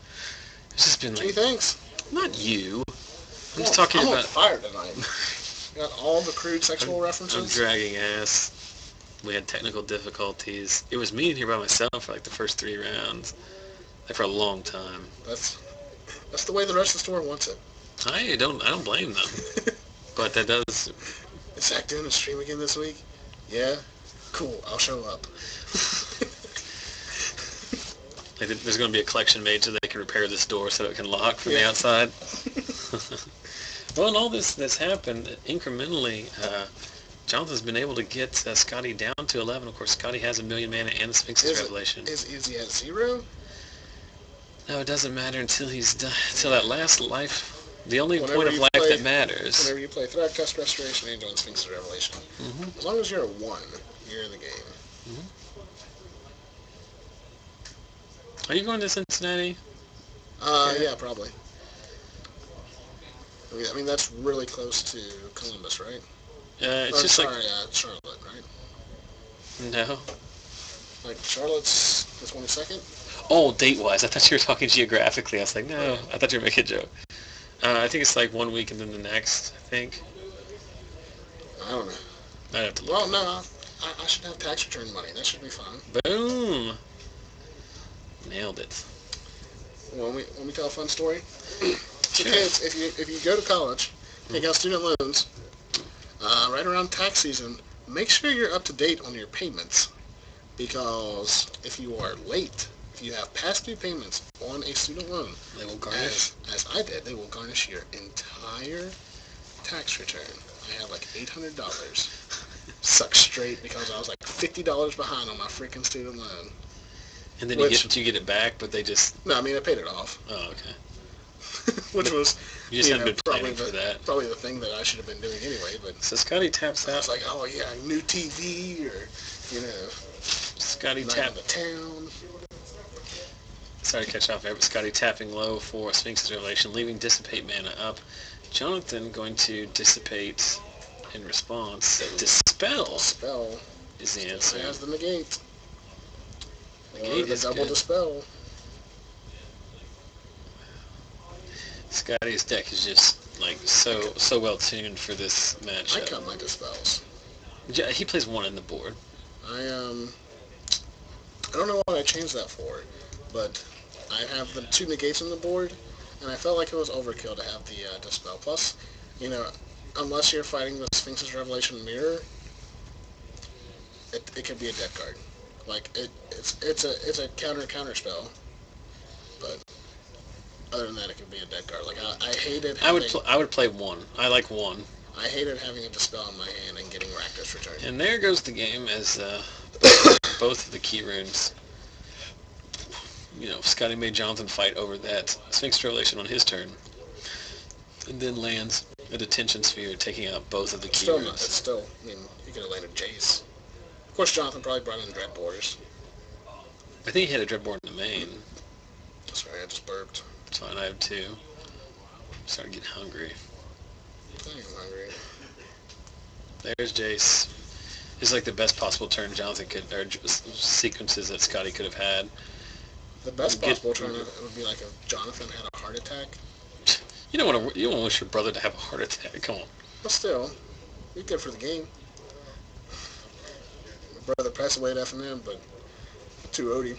[SPEAKER 1] It's just been like...
[SPEAKER 2] Gee, thanks.
[SPEAKER 1] Not you. I'm just
[SPEAKER 2] talking
[SPEAKER 1] about...
[SPEAKER 2] I'm on fire tonight. Got all the crude sexual references.
[SPEAKER 1] I'm dragging ass. We had technical difficulties. It was me in here by myself for like the first 3 rounds. Like for a long time.
[SPEAKER 2] That's the way the rest of the store wants it.
[SPEAKER 1] I don't blame them. But that does...
[SPEAKER 2] Is Zach doing a stream again this week? Yeah? Cool, I'll show up.
[SPEAKER 1] Like there's going to be a collection made so they can repair this door so it can lock from the outside. Well, and all this that's happened incrementally. Jonathan's been able to get Scotty down to 11. Of course, Scotty has 1,000,000 mana and the Sphinx's Revelation.
[SPEAKER 2] Is he at 0?
[SPEAKER 1] No, it doesn't matter until he's done. Until that last life. The only point of life that matters.
[SPEAKER 2] Whenever you play Threat, Cust, Restoration, Angel, and Sphinx's Revelation. Mm-hmm. As long as you're at 1, you're in the game.
[SPEAKER 1] Mm-hmm. Are you going to Cincinnati?
[SPEAKER 2] Yeah, probably. I mean, that's really close to Columbus, right?
[SPEAKER 1] It's just
[SPEAKER 2] Charlotte, right?
[SPEAKER 1] No.
[SPEAKER 2] Like, Charlotte's the 22nd?
[SPEAKER 1] Oh, date-wise. I thought you were talking geographically. I was like, no. I thought you were making a joke. I think it's like 1 week and then the next, I think.
[SPEAKER 2] I don't know.
[SPEAKER 1] I'd have to look.
[SPEAKER 2] Well, no. I should have tax return money. That should be fun.
[SPEAKER 1] Boom! Nailed it.
[SPEAKER 2] Want me tell a fun story?
[SPEAKER 1] Sure.
[SPEAKER 2] Kids, if you go to college, take out student loans, right around tax season, make sure you're up to date on your payments. Because if you are late, if you have past due payments on a student loan,
[SPEAKER 1] they will garnish.
[SPEAKER 2] As I did, they will garnish your entire tax return. I had like $800 sucked straight because I was like $50 behind on my freaking student loan.
[SPEAKER 1] And then you get it back, but they just...
[SPEAKER 2] No, I mean, I paid it off.
[SPEAKER 1] Oh, okay.
[SPEAKER 2] Which was,
[SPEAKER 1] you just haven't been planning for that.
[SPEAKER 2] Probably the thing that I should have been doing anyway. But
[SPEAKER 1] so Scotty taps out.
[SPEAKER 2] I was like, oh yeah, new TV or,
[SPEAKER 1] Scotty
[SPEAKER 2] tap the town.
[SPEAKER 1] Sorry to catch off there, but Scotty tapping low for Sphinx's Revelation, leaving Dissipate mana up. Jonathan going to Dissipate in response. Dispel.
[SPEAKER 2] Dispel
[SPEAKER 1] is the answer.
[SPEAKER 2] Has the negate.
[SPEAKER 1] Negate
[SPEAKER 2] or the
[SPEAKER 1] is
[SPEAKER 2] double
[SPEAKER 1] good.
[SPEAKER 2] Dispel.
[SPEAKER 1] Scotty's deck is just like so well tuned for this matchup.
[SPEAKER 2] I cut my dispels.
[SPEAKER 1] Yeah, he plays one in the board.
[SPEAKER 2] I don't know what I changed that for, but I have the 2 negates on the board, and I felt like it was overkill to have the dispel. Plus, you know, unless you're fighting the Sphinx's Revelation Mirror, it could be a dead card. Like it's a counter spell, but other than that, it could be a dead card. Like I hated.
[SPEAKER 1] I would play one. I like one.
[SPEAKER 2] I hated having a dispel in my hand and getting Rakdos returned.
[SPEAKER 1] And there goes the game as both of the key runes. You know, Scotty made Jonathan fight over that Sphinx Revelation on his turn, and then lands a detention sphere, taking out both of the key runes.
[SPEAKER 2] It's still. I mean, he could have landed Jace. Of course, Jonathan probably brought in Dreadbores.
[SPEAKER 1] I think he had a Dreadbore in the main.
[SPEAKER 2] Sorry, I just burped.
[SPEAKER 1] It's fine, I have 2. I'm starting to get hungry.
[SPEAKER 2] I am hungry.
[SPEAKER 1] There's Jace. It's like the best possible turn Jonathan could, or sequences that Scotty could have had.
[SPEAKER 2] The best possible turn would be like if Jonathan had a heart attack.
[SPEAKER 1] You don't want to wish your brother to have a heart attack. Come on.
[SPEAKER 2] But still, you're good for the game. My brother passed away at FNM, but 2-0'd him.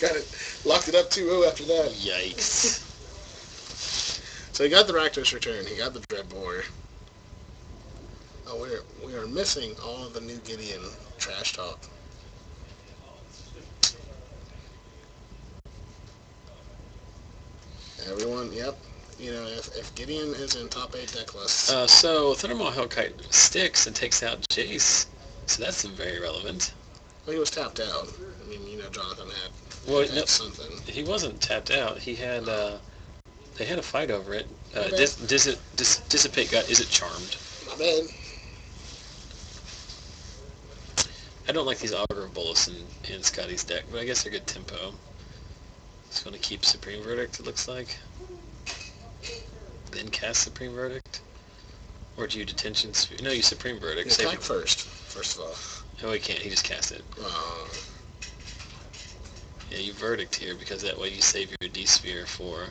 [SPEAKER 2] Got it, locked it up 2-0 after that.
[SPEAKER 1] Yikes.
[SPEAKER 2] So he got the Rakdos return. He got the Dreadbore. Oh, we are missing all of the new Gideon trash talk. Everyone, yep. You know, if Gideon is in top 8 deck lists.
[SPEAKER 1] So Thundermaw Hellkite sticks and takes out Jace. So that's very relevant.
[SPEAKER 2] Well, he was tapped out. I mean, you know, Jonathan had something.
[SPEAKER 1] He wasn't tapped out. He had, they had a fight over it. Dissipate got, is it charmed?
[SPEAKER 2] My bad.
[SPEAKER 1] I don't like these Augur of Bolus in Scotty's deck, but I guess they're good tempo. He's going to keep Supreme Verdict, it looks like. Then cast Supreme Verdict? Or do you Detention Sphere? No, you Supreme Verdict.
[SPEAKER 2] You attack first of all.
[SPEAKER 1] Oh, he can't. He just cast it. Yeah, you Verdict here, because that way you save your D-Sphere for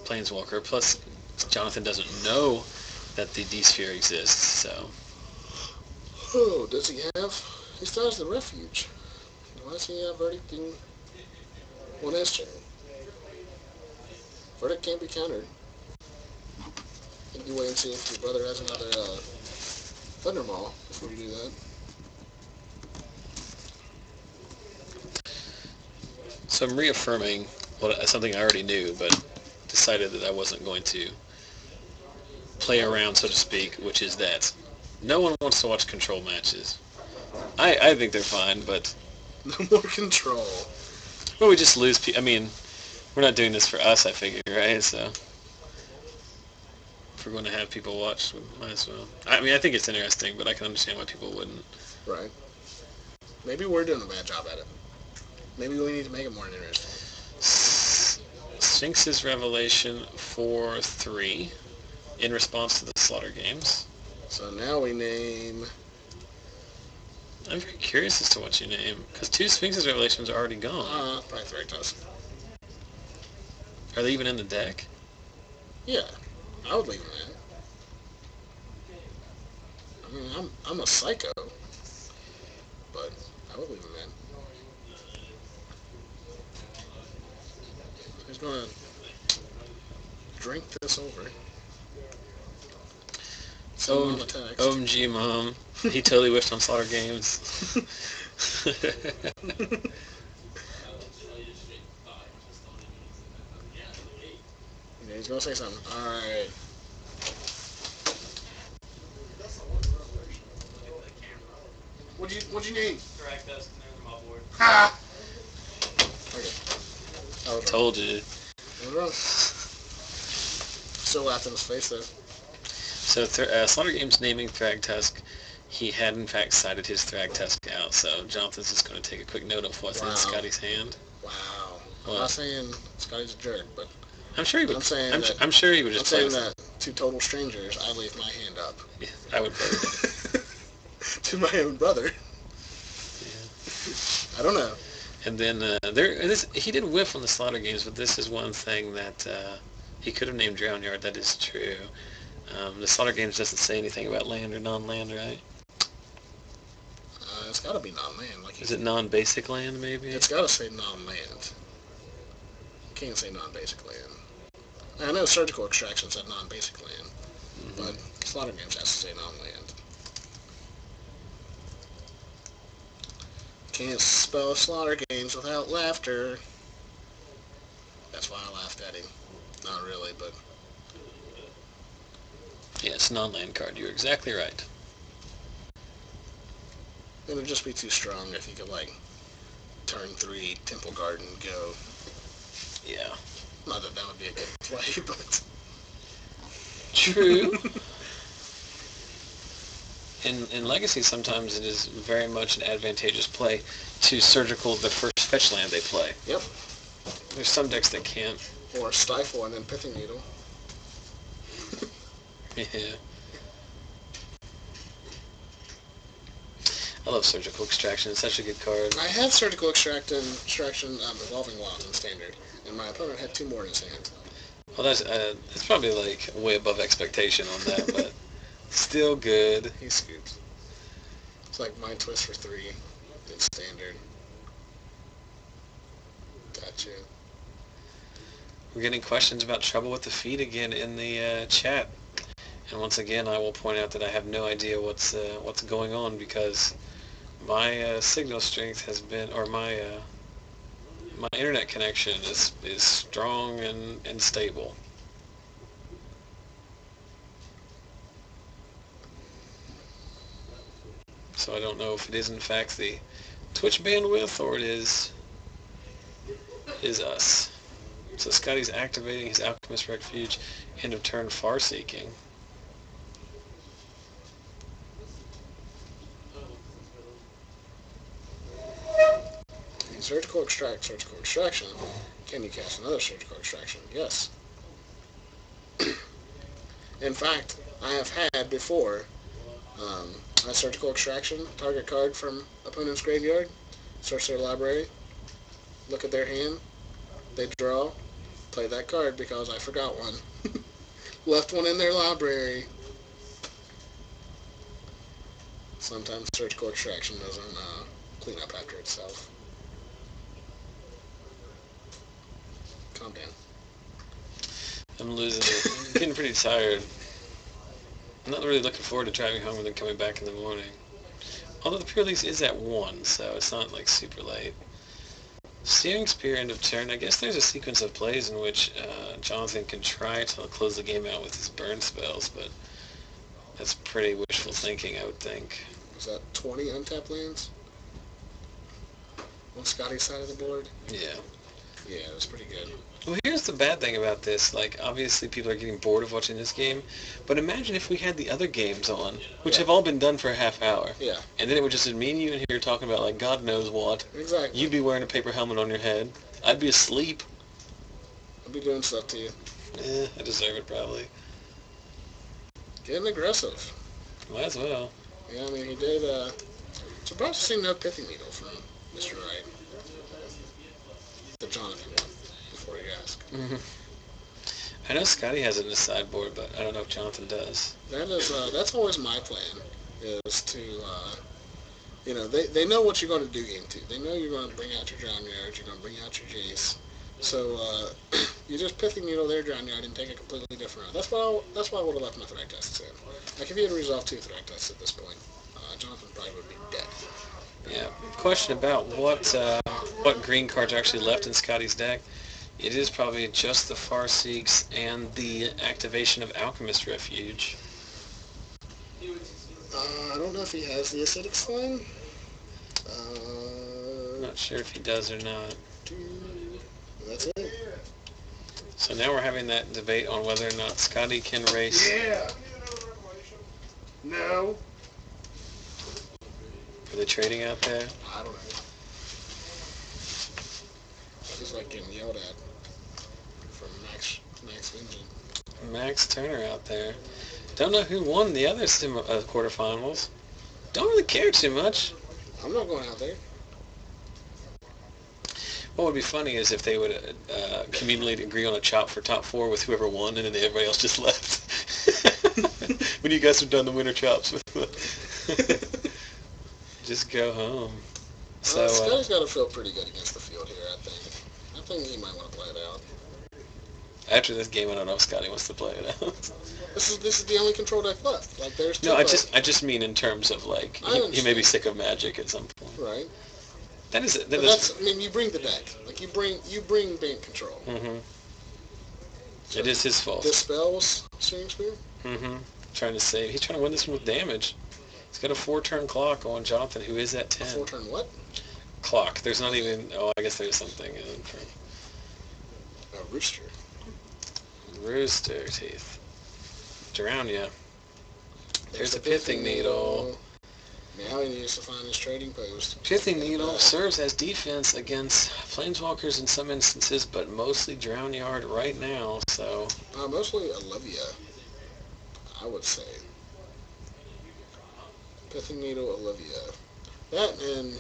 [SPEAKER 1] Planeswalker. Plus, Jonathan doesn't know that the D-Sphere exists, so...
[SPEAKER 2] Oh, does he have... He still has the Refuge. Why does he have Verdict in one his turn? Verdict can't be countered. You wait and see if your brother has another Thundermaw before you do that.
[SPEAKER 1] So I'm reaffirming something I already knew, but decided that I wasn't going to play around, so to speak, which is that no one wants to watch control matches. I think they're fine, but...
[SPEAKER 2] No more control.
[SPEAKER 1] Well, we just lose people. I mean, we're not doing this for us, I figure, right? So, if we're going to have people watch, we might as well. I mean, I think it's interesting, but I can understand why people wouldn't.
[SPEAKER 2] Right. Maybe we're doing a bad job at it. Maybe we need to make it more interesting.
[SPEAKER 1] Sphinx's Revelation 4-3 in response to the Slaughter Games.
[SPEAKER 2] So now we name...
[SPEAKER 1] I'm very curious as to what you name, because 2 Sphinx's Revelations are already gone.
[SPEAKER 2] Probably Thragtusk.
[SPEAKER 1] Are they even in the deck?
[SPEAKER 2] Yeah, I would leave them in. I mean, I'm a psycho, but I would leave them in. He's gonna drink this over.
[SPEAKER 1] OMG, Mom. He totally wished on Slaughter Games.
[SPEAKER 2] Yeah, he's gonna say something. Alright. What'd you need?
[SPEAKER 3] Rakdos and my board.
[SPEAKER 2] Ha! Okay.
[SPEAKER 1] Told you.
[SPEAKER 2] I was wrong. Still laughed in his face though.
[SPEAKER 1] So Slaughter Games naming Thragtusk, he had in fact cited his Thragtusk out, so Jonathan's just going to take a quick note of what's in Scotty's hand.
[SPEAKER 2] Wow. I'm not saying Scotty's a jerk, but
[SPEAKER 1] I'm sure he would. I'm sure he would just.
[SPEAKER 2] I'm saying that to total strangers, I leave my hand up.
[SPEAKER 1] Yeah, I would vote.
[SPEAKER 2] To my own brother.
[SPEAKER 1] Yeah.
[SPEAKER 2] I don't know.
[SPEAKER 1] And then he did whiff on the Slaughter Games, but this is one thing that He could have named Drown Yard, that is true. The Slaughter Games doesn't say anything about land or non-land, right?
[SPEAKER 2] It's got to be non-land.
[SPEAKER 1] Is it non-basic land, maybe?
[SPEAKER 2] It's got to say non-land. Can't say non-basic land. I know surgical extraction said non-basic land, but Slaughter Games has to say non-land. Can't spell Slaughter Games without laughter. That's why I laughed at him. Not really, but...
[SPEAKER 1] Yes, non-land card. You're exactly right.
[SPEAKER 2] It would just be too strong if you could, like, turn 3, Temple Garden, go.
[SPEAKER 1] Yeah.
[SPEAKER 2] Not that that would be a good play, but...
[SPEAKER 1] True. In Legacy, sometimes it is very much an advantageous play to surgical the first fetch land they play.
[SPEAKER 2] Yep.
[SPEAKER 1] There's some decks that can't.
[SPEAKER 2] Or Stifle and then Pithing Needle.
[SPEAKER 1] Yeah. I love Surgical Extraction. It's such a good card.
[SPEAKER 2] I have Surgical Extraction Evolving Wilds in Standard, and my opponent had 2 more in his hand.
[SPEAKER 1] Well, that's probably like way above expectation on that, but still good.
[SPEAKER 2] He scoops. It's like Mind Twist for 3 in Standard. Gotcha.
[SPEAKER 1] We're getting questions about trouble with the feed again in the chat. And once again, I will point out that I have no idea what's going on because my signal strength has been, or my internet connection is strong and stable. So I don't know if it is in fact the Twitch bandwidth or it is us. So Scotty's activating his Alchemist Refuge, end of turn Far Seeking.
[SPEAKER 2] Surgical Extraction. Can you cast another Surgical Extraction? Yes. In fact, I have had before a Surgical Extraction, target card from opponent's graveyard, search their library, look at their hand, they draw, play that card because I forgot one. Left one in their library. Sometimes Surgical Extraction doesn't clean up after itself. Calm down.
[SPEAKER 1] I'm losing it. I'm getting pretty tired. I'm not really looking forward to driving home and then coming back in the morning. Although the pre-release is at 1, so it's not like super late. Searing Spear, end of turn. I guess there's a sequence of plays in which Jonathan can try to close the game out with his burn spells, but that's pretty wishful thinking, I would think.
[SPEAKER 2] Is that 20 untapped lands? On Scotty's side of the board?
[SPEAKER 1] Yeah.
[SPEAKER 2] Yeah, it was pretty good.
[SPEAKER 1] Well, here's the bad thing about this. Like, obviously people are getting bored of watching this game, but imagine if we had the other games on, which have all been done for a half hour.
[SPEAKER 2] Yeah.
[SPEAKER 1] And then it would just be me and you in here talking about, like, God knows what.
[SPEAKER 2] Exactly.
[SPEAKER 1] You'd be wearing a paper helmet on your head. I'd be asleep.
[SPEAKER 2] I'd be doing stuff to you.
[SPEAKER 1] I deserve it, probably.
[SPEAKER 2] Getting aggressive.
[SPEAKER 1] Might as well.
[SPEAKER 2] Yeah, I mean, he did, surprised to see no Pithing Needle from Mr. Wright. The Jonathan one, before you ask.
[SPEAKER 1] I know Scotty has it in his sideboard, but I don't know if Jonathan does.
[SPEAKER 2] That's always my plan, is to, you know, they know what you're going to do game 2. They know you're going to bring out your Drown Yard, you're going to bring out your Jace. So, you just Pithing Needle their Drown Yard and take a completely different route. That's why I would have left my Threat Tests in. Like, if you had resolved 2 Threat Tests at this point, Jonathan probably would be dead.
[SPEAKER 1] Yeah. Question about what green cards are actually left in Scotty's deck. It is probably just the Farseeks and the activation of Alchemist Refuge.
[SPEAKER 2] I don't know if he has the Acidic Slime.
[SPEAKER 1] Not sure if he does or not.
[SPEAKER 2] That's it.
[SPEAKER 1] So now we're having that debate on whether or not Scotty can race.
[SPEAKER 2] Yeah. No.
[SPEAKER 1] Are they trading out there?
[SPEAKER 2] I don't know. He's like getting yelled at from Max Engine.
[SPEAKER 1] Max Turner out there. Don't know who won the other quarterfinals. Don't really care too much.
[SPEAKER 2] I'm not going out there.
[SPEAKER 1] What would be funny is if they would communally agree on a chop for top 4 with whoever won, and then everybody else just left. When you guys have done the winner chops with just go home. So
[SPEAKER 2] Scotty's got to feel pretty good against the field here, I think. I think he might want to play it out.
[SPEAKER 1] After this game, I don't know if Scotty wants to play it out.
[SPEAKER 2] This is the only control deck left. Like there's two.
[SPEAKER 1] No, I just mean in terms of like he may be sick of Magic at some point.
[SPEAKER 2] Right.
[SPEAKER 1] That's
[SPEAKER 2] I mean, you bring the deck. Like you bring Bant control.
[SPEAKER 1] Mm-hmm. So it is his fault.
[SPEAKER 2] Dispels Swing Spear.
[SPEAKER 1] Mm-hmm. Trying to save. He's trying to win this one with damage. He's got a 4-turn clock on Jonathan, who is at 10.
[SPEAKER 2] A 4-turn what?
[SPEAKER 1] Clock. There's not even. Oh, I guess there's something in for
[SPEAKER 2] A rooster.
[SPEAKER 1] Rooster Teeth. Drown ya. There's a pithing needle.
[SPEAKER 2] Now he needs to find his trading post.
[SPEAKER 1] Pithing needle serves as defense against planeswalkers in some instances, but mostly Drown Yard right now. So
[SPEAKER 2] mostly Olivia, I would say. Pithing needle, Olivia. That and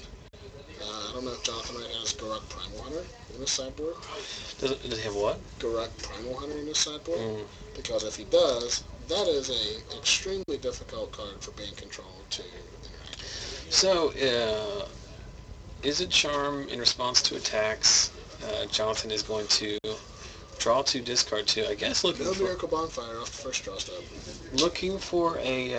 [SPEAKER 2] I don't know if Jonathan Wright has Garruk Primal Hunter in his sideboard.
[SPEAKER 1] Does he have what?
[SPEAKER 2] Garruk Primal Hunter in his sideboard.
[SPEAKER 1] Mm.
[SPEAKER 2] Because if he does, that is a extremely difficult card for Bant control to interact with.
[SPEAKER 1] So, is it Charm in response to attacks? Jonathan is going to draw 2, discard 2. I guess looking
[SPEAKER 2] no
[SPEAKER 1] for
[SPEAKER 2] Miracle Bonfire off the first draw step.
[SPEAKER 1] Looking for a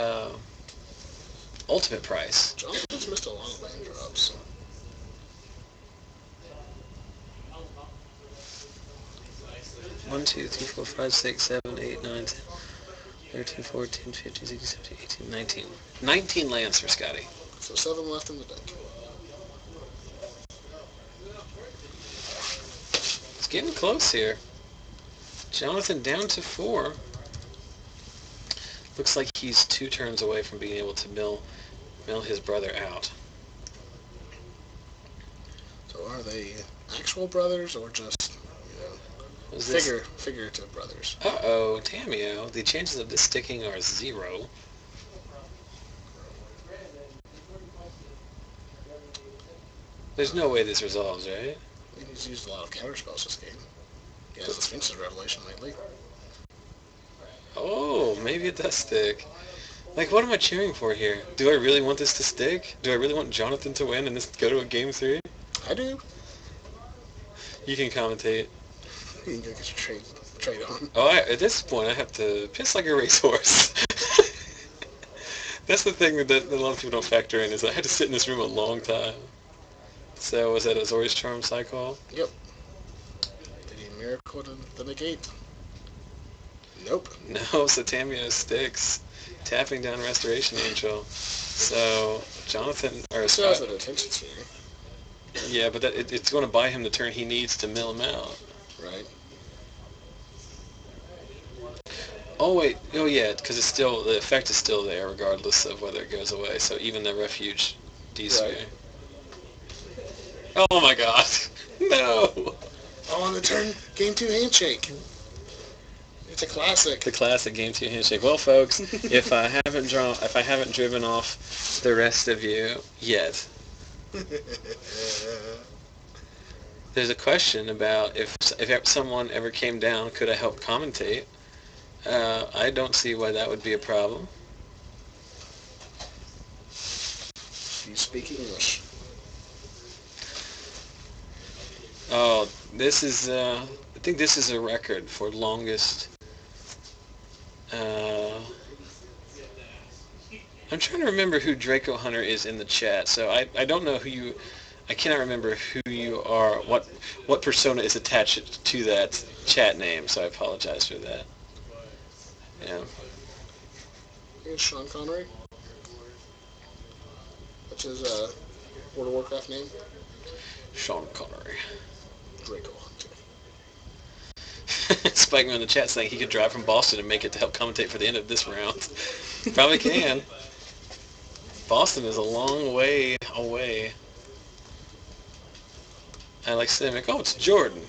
[SPEAKER 1] ultimate price.
[SPEAKER 2] Jonathan's missed a lot of land drops.
[SPEAKER 1] One, 2, 3, 4, 5, 6, 7, 8, 9, 10, 13, 14, 15, 16, 17, 18, 19. 19 lands for Scotty.
[SPEAKER 2] So 7 left in the deck.
[SPEAKER 1] It's getting close here. Jonathan down to 4. Looks like he's 2 turns away from being able to mill his brother out.
[SPEAKER 2] So are they actual brothers or just, figurative brothers?
[SPEAKER 1] Uh-oh, Tamio. The chances of this sticking are 0. There's no way this resolves, right?
[SPEAKER 2] He's used a lot of counter spells this game. He has the Sphinx's Revelation lately.
[SPEAKER 1] Oh, maybe it does stick. Like, what am I cheering for here? Do I really want this to stick? Do I really want Jonathan to win and this go to a game 3?
[SPEAKER 2] I do.
[SPEAKER 1] You can commentate.
[SPEAKER 2] You can go get your trade on.
[SPEAKER 1] Oh, at this point, I have to piss like a racehorse. That's the thing that a lot of people don't factor in, is I had to sit in this room a long time. So, was that Azorius Charm cycle?
[SPEAKER 2] Yep. Did he miracle the negate? Nope.
[SPEAKER 1] No, so Tamio sticks, tapping down Restoration Angel. So, Jonathan, or
[SPEAKER 2] Still has an attention sphere.
[SPEAKER 1] Yeah, but it's going to buy him the turn he needs to mill him out.
[SPEAKER 2] Right.
[SPEAKER 1] Oh wait, oh yeah, because it's still, the effect is still there regardless of whether it goes away. So even the refuge D-sphere.
[SPEAKER 2] Right.
[SPEAKER 1] Oh my God, no!
[SPEAKER 2] On the turn, game 2 handshake. It's a classic.
[SPEAKER 1] The classic game 2 handshake. Well, folks, if I haven't driven off the rest of you yet, there's a question about if someone ever came down, could I help commentate? I don't see why that would be a problem.
[SPEAKER 2] You speak English.
[SPEAKER 1] Oh, this is, I think this is a record for longest, I'm trying to remember who Draco Hunter is in the chat, so I don't know I cannot remember who you are, what persona is attached to that chat name, so I apologize for that. Yeah.
[SPEAKER 2] Here's Sean Connery. That's his World of Warcraft name.
[SPEAKER 1] Sean Connery.
[SPEAKER 2] Draco Hunter.
[SPEAKER 1] Spike me in the chat saying he could drive from Boston and make it to help commentate for the end of this round. Probably can. Boston is a long way away. I like saying, oh, it's Jordan.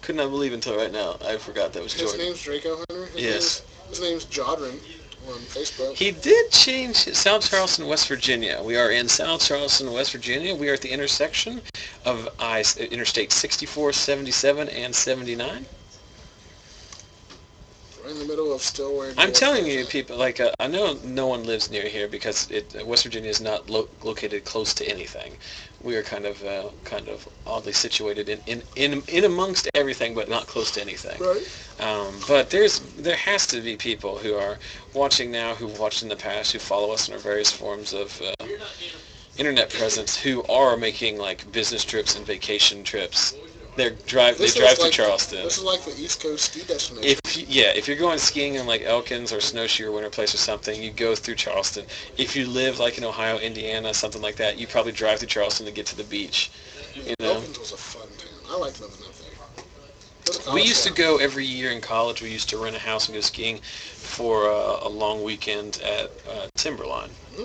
[SPEAKER 1] Could not believe until right now. I forgot that was Jordan.
[SPEAKER 2] His name's Draco Hunter?
[SPEAKER 1] Yes.
[SPEAKER 2] His name's Jodrin on Facebook.
[SPEAKER 1] He did change South Charleston, West Virginia. We are in South Charleston, West Virginia. We are at the intersection of Interstate 64, 77, and 79.
[SPEAKER 2] We're in the middle of still where...
[SPEAKER 1] I'm telling you, people, like, I know no one lives near here because West Virginia is not located close to anything. We are kind of oddly situated in amongst everything, but not close to anything.
[SPEAKER 2] Right.
[SPEAKER 1] But there has to be people who are watching now, who watched in the past, who follow us in our various forms of internet presence, who are making like business trips and vacation trips. They drive to Charleston.
[SPEAKER 2] This is like the East Coast ski destination.
[SPEAKER 1] If you're going skiing in like Elkins or Snowshoe or Winter Place or something, you go through Charleston. If you live like in Ohio, Indiana, something like that, you probably drive through Charleston to get to the beach. You know?
[SPEAKER 2] Elkins was a fun town. I liked living up there.
[SPEAKER 1] We used to go every year in college. We used to rent a house and go skiing for a long weekend at Timberline. Mm-hmm.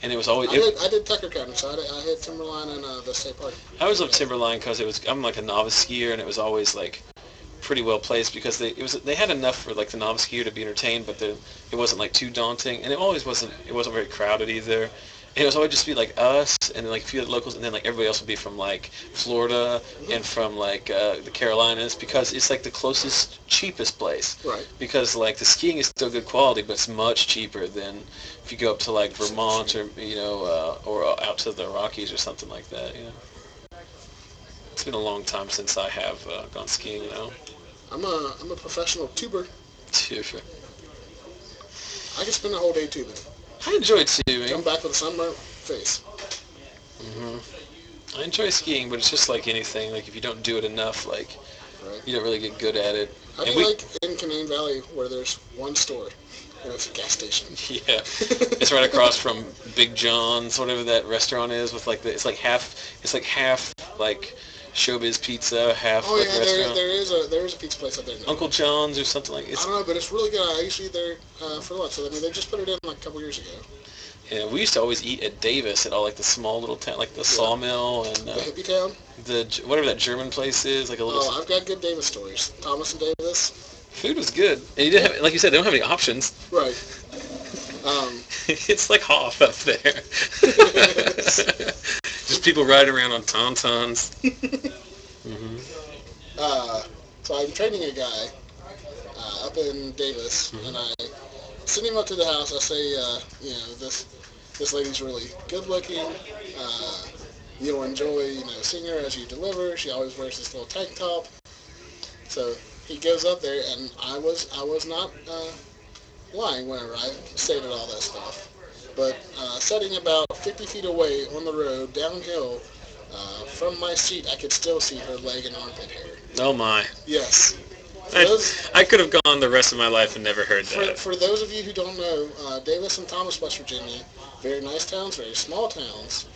[SPEAKER 1] And it was always...
[SPEAKER 2] I did Tucker County, so I hit Timberline and the state park.
[SPEAKER 1] I always loved Timberline because I'm like a novice skier, and it was always like pretty well placed because they had enough for like the novice skier to be entertained, but it wasn't like too daunting, and it wasn't very crowded either. And it was always just be like us and then like a few of the locals, and then like everybody else would be from like Florida and from like the Carolinas, because it's like the closest, cheapest place.
[SPEAKER 2] Right.
[SPEAKER 1] Because like the skiing is still good quality, but it's much cheaper than if you go up to like Vermont or or out to the Rockies or something like that. You know. It's been a long time since I have gone skiing now.
[SPEAKER 2] I'm a professional tuber.
[SPEAKER 1] Tuber.
[SPEAKER 2] I can spend the whole day tubing.
[SPEAKER 1] I enjoy tubing.
[SPEAKER 2] Come back with a sunburnt face.
[SPEAKER 1] Mm-hmm. I enjoy skiing, but it's just like anything. Like if you don't do it enough, like you don't really get good at it.
[SPEAKER 2] How do you like in Canaan Valley where there's one store and it's a gas station?
[SPEAKER 1] Yeah, it's right across from Big John's, whatever that restaurant is. With like it's like half like Showbiz Pizza, half
[SPEAKER 2] like
[SPEAKER 1] restaurant.
[SPEAKER 2] There is a pizza place up there now.
[SPEAKER 1] Uncle John's or something like.
[SPEAKER 2] I don't know, but it's really good. I used to eat there for lunch. So I mean, they just put it in like a couple years ago.
[SPEAKER 1] Yeah, we used to always eat at Davis at all like the small little town, like the Sawmill and
[SPEAKER 2] the hippie town.
[SPEAKER 1] The whatever that German place is, like a little.
[SPEAKER 2] Oh, I've got good Davis stories. Thomas and Davis.
[SPEAKER 1] Food was good, and you didn't have, like you said, they don't have any options.
[SPEAKER 2] Right.
[SPEAKER 1] It's like Hoff up there. Just people riding around on tauntauns. Mm-hmm.
[SPEAKER 2] So I'm training a guy up in Davis, and I send him up to the house. I say, this lady's really good looking. You'll enjoy, seeing her as you deliver. She always wears this little tank top. So he goes up there, and I was not lying whenever I stated all that stuff. But sitting about 50 feet away on the road, downhill, from my seat, I could still see her leg and armpit hair.
[SPEAKER 1] Oh my.
[SPEAKER 2] Yes.
[SPEAKER 1] I could have gone the rest of my life and never heard that.
[SPEAKER 2] For those of you who don't know, Davis and Thomas, West Virginia, very nice towns, very small towns.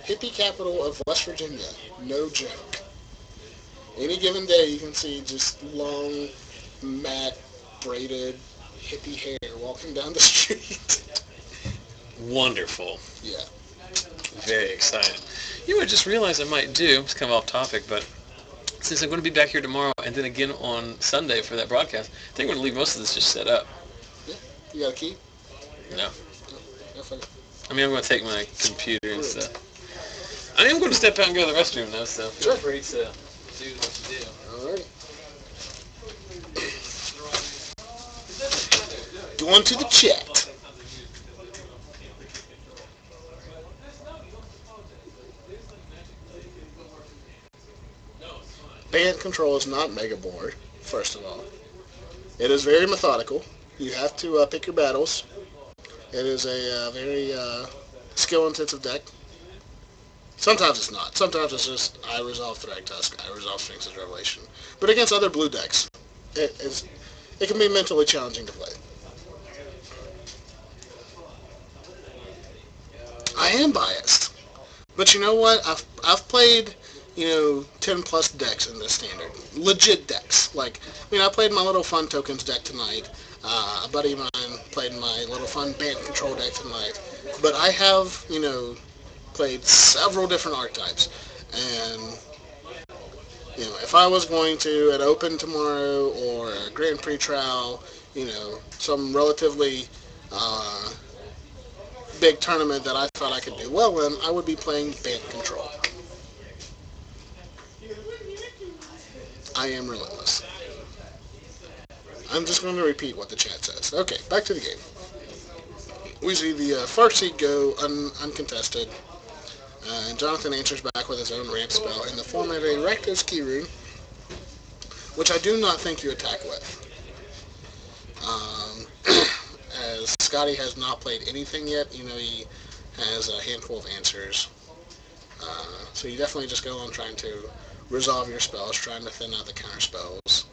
[SPEAKER 2] Hippie capital of West Virginia. No joke. Any given day, you can see just long, matte, braided, hippie hair walking down the street.
[SPEAKER 1] Wonderful.
[SPEAKER 2] Yeah.
[SPEAKER 1] Very excited. You know what I just realized I might do? It's kind of off topic, but since I'm going to be back here tomorrow and then again on Sunday for that broadcast, I think I'm going to leave most of this just set up.
[SPEAKER 2] Yeah. You got a key?
[SPEAKER 1] No.
[SPEAKER 2] Okay.
[SPEAKER 1] I mean, I'm going to take my computer and stuff. I am going to step out and go to the restroom, though, so feel free to do what you do.
[SPEAKER 2] Alright. Going to the chat. Bant control is not mega board, first of all. It is very methodical. You have to pick your battles. It is a very skill-intensive deck. Sometimes it's not. Sometimes it's just, I resolve Thragtusk, I resolve Sphinx's Revelation. But against other blue decks, it can be mentally challenging to play. I am biased. But you know what? I've played 10 plus decks in this standard. Legit decks. I played my little fun tokens deck tonight. A buddy of mine played my little fun Bant control deck tonight. But I have, played several different archetypes. And, if I was going to an Open tomorrow or a Grand Prix trial, some relatively big tournament that I thought I could do well in, I would be playing Bant control. I am relentless. I'm just going to repeat what the chat says. Okay, back to the game. We see the far seat go uncontested. And Jonathan answers back with his own ramp spell in the form of a Rectus Key Rune, which I do not think you attack with. As Scotty has not played anything yet, he has a handful of answers. So you definitely just go on trying to resolve your spells, trying to thin out the counter spells.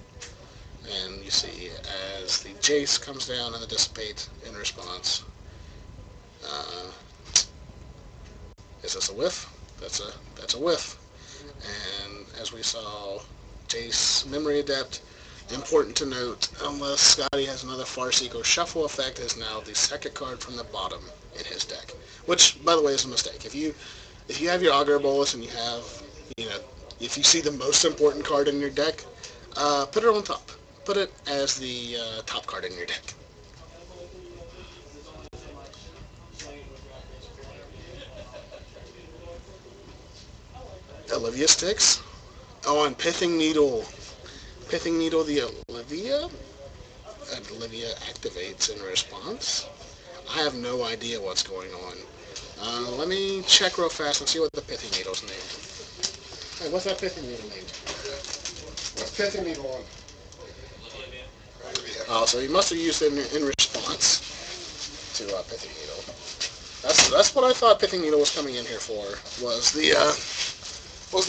[SPEAKER 2] And you see as the Jace comes down and the Dissipate in response. Is this a whiff? That's a whiff. And as we saw, Jace Memory Adept, important to note, unless Scotty has another Farseek or Shuffle effect, is now the second card from the bottom in his deck. Which, by the way, is a mistake. If you have your Augur Bolus and you have, if you see the most important card in your deck, put it on top. Put it as the top card in your deck. Olivia sticks. Oh, and Pithing Needle. Pithing Needle the Olivia? And Olivia activates in response. I have no idea what's going on. Let me check real fast and see what the Pithing Needle's named. Hey, what's that Pithing Needle named? What's Pithing Needle on? Oh, so he must have used it in response to Pithing Needle. That's what I thought Pithing Needle was coming in here for, was the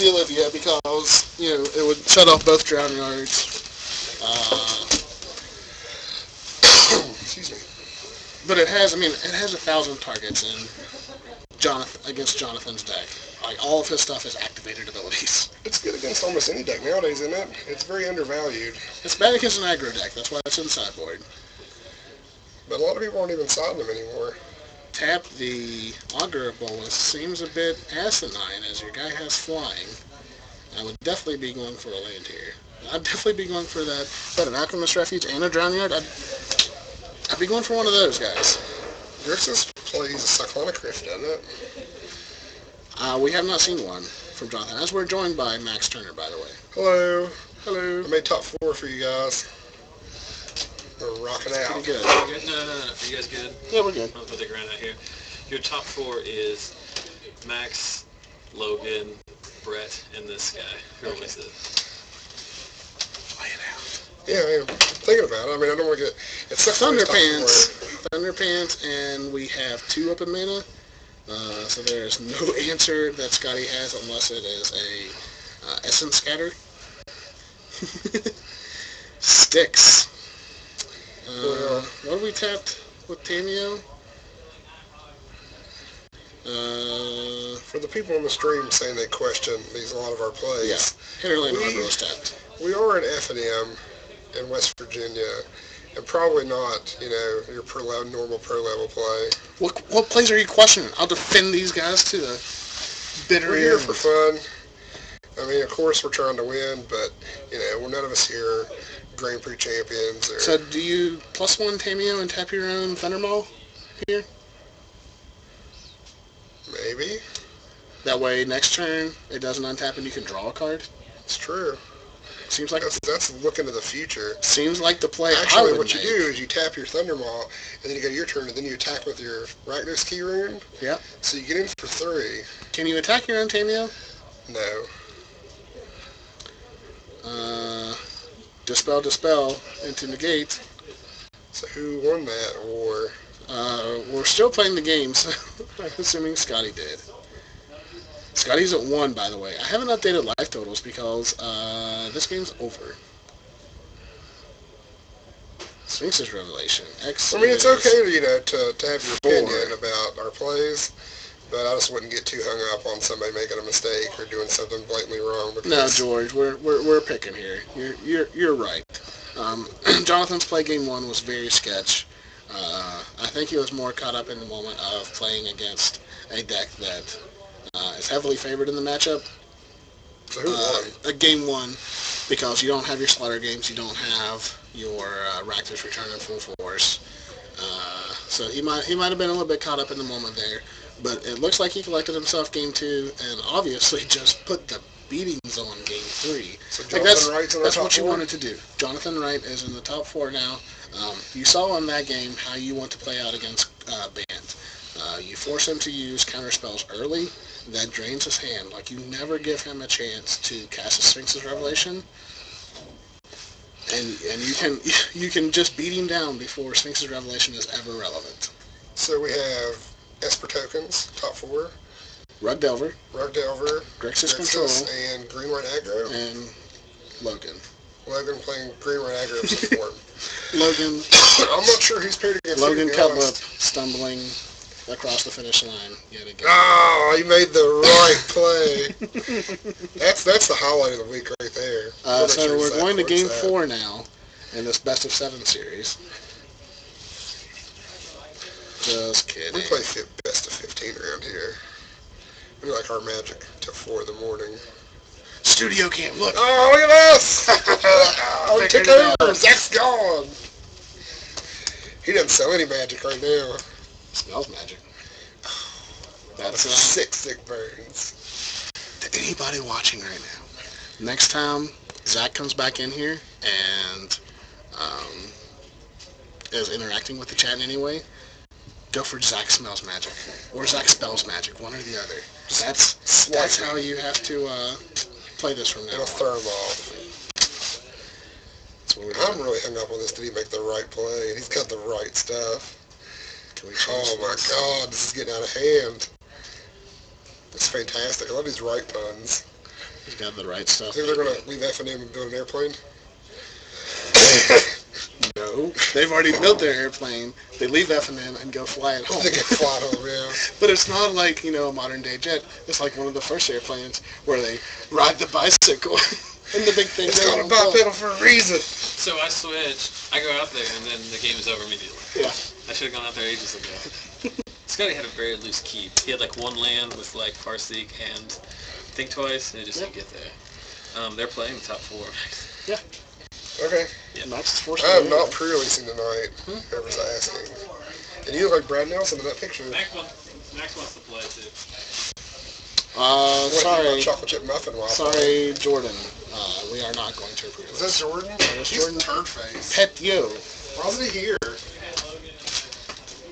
[SPEAKER 2] Olivia, because, it would shut off both Drown Yards. Excuse me. But it has 1,000 targets against Jonathan's deck. Like, all of his stuff is activated abilities.
[SPEAKER 3] It's good against almost any deck nowadays, isn't it? It's very undervalued.
[SPEAKER 2] It's bad against an aggro deck, that's why it's in the sideboard.
[SPEAKER 3] But a lot of people aren't even siding them anymore.
[SPEAKER 2] Tap the Augur Bolus seems a bit asinine, as your guy has flying. I would definitely be going for a land here. I'd definitely be going for an Alchemist Refuge and a Drown Yard. I'd be going for one of those guys.
[SPEAKER 3] Grixis plays a Cyclonic Rift, doesn't it?
[SPEAKER 2] We have not seen one from Jonathan, as we're joined by Max Turner, by the way.
[SPEAKER 3] Hello.
[SPEAKER 2] Hello.
[SPEAKER 3] I made top 4 for you guys. We're rocking out.
[SPEAKER 2] Pretty good.
[SPEAKER 1] No. Are you guys good?
[SPEAKER 2] Yeah, we're good.
[SPEAKER 1] I'll put the ground out here. Your top 4 is Max, Logan, Brett, and this guy. Who was it?
[SPEAKER 2] Play it out.
[SPEAKER 3] Yeah, I'm thinking about it. I mean, I don't want to get... It's
[SPEAKER 2] Thunderpants, and we have 2 open mana. So there's no answer that Scotty has unless it is a Essence Scatter. Sticks. What have we tapped with Tamio?
[SPEAKER 3] For the people on the stream saying they question a lot of our plays.
[SPEAKER 2] Yeah, Hinterland Harbor was tapped.
[SPEAKER 3] We are an FNM in West Virginia, and probably not, your normal pro level play.
[SPEAKER 2] What plays are you questioning? I'll defend these guys to the bitter
[SPEAKER 3] end. We're here
[SPEAKER 2] end.
[SPEAKER 3] for fun. I mean, of course we're trying to win, but, we're none of us here Grand Prix champions.
[SPEAKER 2] So do you +1 Tamio and tap your own Thundermaw here?
[SPEAKER 3] Maybe.
[SPEAKER 2] That way, next turn, it doesn't untap and you can draw a card?
[SPEAKER 3] It's true.
[SPEAKER 2] Seems like
[SPEAKER 3] that's looking to the future.
[SPEAKER 2] Seems like the play.
[SPEAKER 3] Actually, what you do is you tap your Thundermaw, and then you go to your turn, and then you attack with your Rakdos Key Rune.
[SPEAKER 2] Yeah.
[SPEAKER 3] So you get in for 3.
[SPEAKER 2] Can you attack your own Tamio?
[SPEAKER 3] No.
[SPEAKER 2] Dispel into negate.
[SPEAKER 3] So who won that war?
[SPEAKER 2] We're still playing the game, so I'm assuming Scotty did. Scotty's at 1, by the way. I haven't updated life totals because this game's over. Sphinx's Revelation.
[SPEAKER 3] It's okay to have your opinion about our plays, but I just wouldn't get too hung up on somebody making a mistake or doing something blatantly wrong.
[SPEAKER 2] No, George, we're picking here. You're right. Jonathan's play game 1 was very sketch. I think he was more caught up in the moment of playing against a deck that is heavily favored in the matchup.
[SPEAKER 3] So who won?
[SPEAKER 2] Game 1. because you don't have your slaughter games, you don't have your Raptors return in full force. So he might have been a little bit caught up in the moment there, but it looks like he collected himself game 2 and obviously just put the beatings on game 3.
[SPEAKER 3] So
[SPEAKER 2] like that's what you
[SPEAKER 3] 4?
[SPEAKER 2] wanted to do. Jonathan Wright is in the top 4 now. You saw in that game how you want to play out against Bant. You force him to use counter spells early. That drains his hand. Like, you never give him a chance to cast a Sphinx's Revelation. And you can just beat him down before Sphinx's Revelation is ever relevant.
[SPEAKER 3] So we have Esper tokens, top 4.
[SPEAKER 2] Rug Delver,
[SPEAKER 3] Grixis
[SPEAKER 2] Control,
[SPEAKER 3] and Green White Aggro,
[SPEAKER 2] and Logan.
[SPEAKER 3] Logan playing Green White Aggro support.
[SPEAKER 2] Logan.
[SPEAKER 3] I'm not sure who's paired against.
[SPEAKER 2] Logan Cutlip stumbling across the finish line yet again.
[SPEAKER 3] Oh, he made the right play. That's the highlight of the week right there.
[SPEAKER 2] So we're going to game 4 now in this best of 7 series. Just kidding.
[SPEAKER 3] We play best of 15 around here. We like our Magic till 4 in the morning.
[SPEAKER 2] Studio camp, look.
[SPEAKER 3] Oh, look at us! Oh, he took over. Zach's gone. He doesn't sell any Magic right now.
[SPEAKER 2] Smells magic.
[SPEAKER 3] That's sick burns.
[SPEAKER 2] To anybody watching right now, next time Zach comes back in here and is interacting with the chat anyway, go for Zach Smells Magic or Zach Spells Magic, one or the other. That's how you have to play this from now on.
[SPEAKER 3] It'll throw him off. I'm really hung up on this. Did he make the right play? He's got the right stuff. Oh my God, this is getting out of hand. It's fantastic. I love these right puns.
[SPEAKER 2] He's got the right stuff.
[SPEAKER 3] Think they're going to leave FNM and build an airplane?
[SPEAKER 2] No, they've already built their airplane. They leave FNM and go fly it home.
[SPEAKER 3] They can fly home, yeah.
[SPEAKER 2] But it's not like, a modern day jet. It's like one of the first airplanes where they ride the bicycle and the big thing.
[SPEAKER 3] It's got a bipedal for a reason.
[SPEAKER 1] So I switch. I go out there, and then the game is over immediately.
[SPEAKER 2] Yeah.
[SPEAKER 1] I should have gone out there ages ago. Scotty had a very loose keep. He had like one land with like Farseek and Think Twice, and it just didn't get there. They're playing the top 4.
[SPEAKER 2] Yeah.
[SPEAKER 3] Okay.
[SPEAKER 2] Yeah. Max is forced.
[SPEAKER 3] I am not pre-releasing tonight. Whoever's asking. And you look like Brad Nelson in that picture.
[SPEAKER 1] Max wants to play too.
[SPEAKER 2] Sorry.
[SPEAKER 3] Chocolate chip muffin.
[SPEAKER 2] Sorry, Jordan. We are not going to pre-release.
[SPEAKER 3] Is that Jordan?
[SPEAKER 2] That's
[SPEAKER 3] He's
[SPEAKER 2] Jordan.
[SPEAKER 3] turd face.
[SPEAKER 2] Pet you.
[SPEAKER 3] Why isn't he here?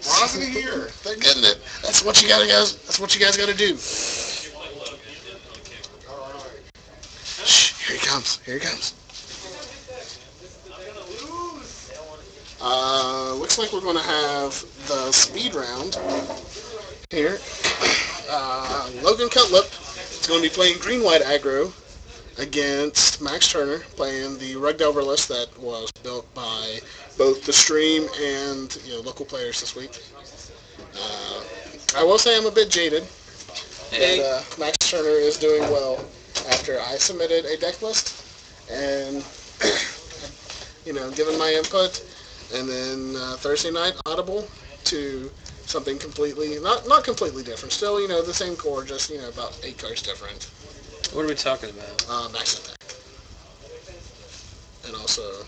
[SPEAKER 3] Why isn't he here?
[SPEAKER 2] They're getting it. That's what you gotta guys. That's what you guys gotta do.
[SPEAKER 3] All right.
[SPEAKER 2] Shh, here he comes. Here he comes. Looks like we're going to have the speed round here. Logan Cutlip is going to be playing green-white aggro against Max Turner, playing the Rug Delver list that was built by both the stream and local players this week. I will say I'm a bit jaded, but Max Turner is doing well after I submitted a deck list and given my input. And then Thursday night, audible to something completely, not completely different. Still, the same core, just, about 8 cards different.
[SPEAKER 1] What are we talking about?
[SPEAKER 2] Max attack. And also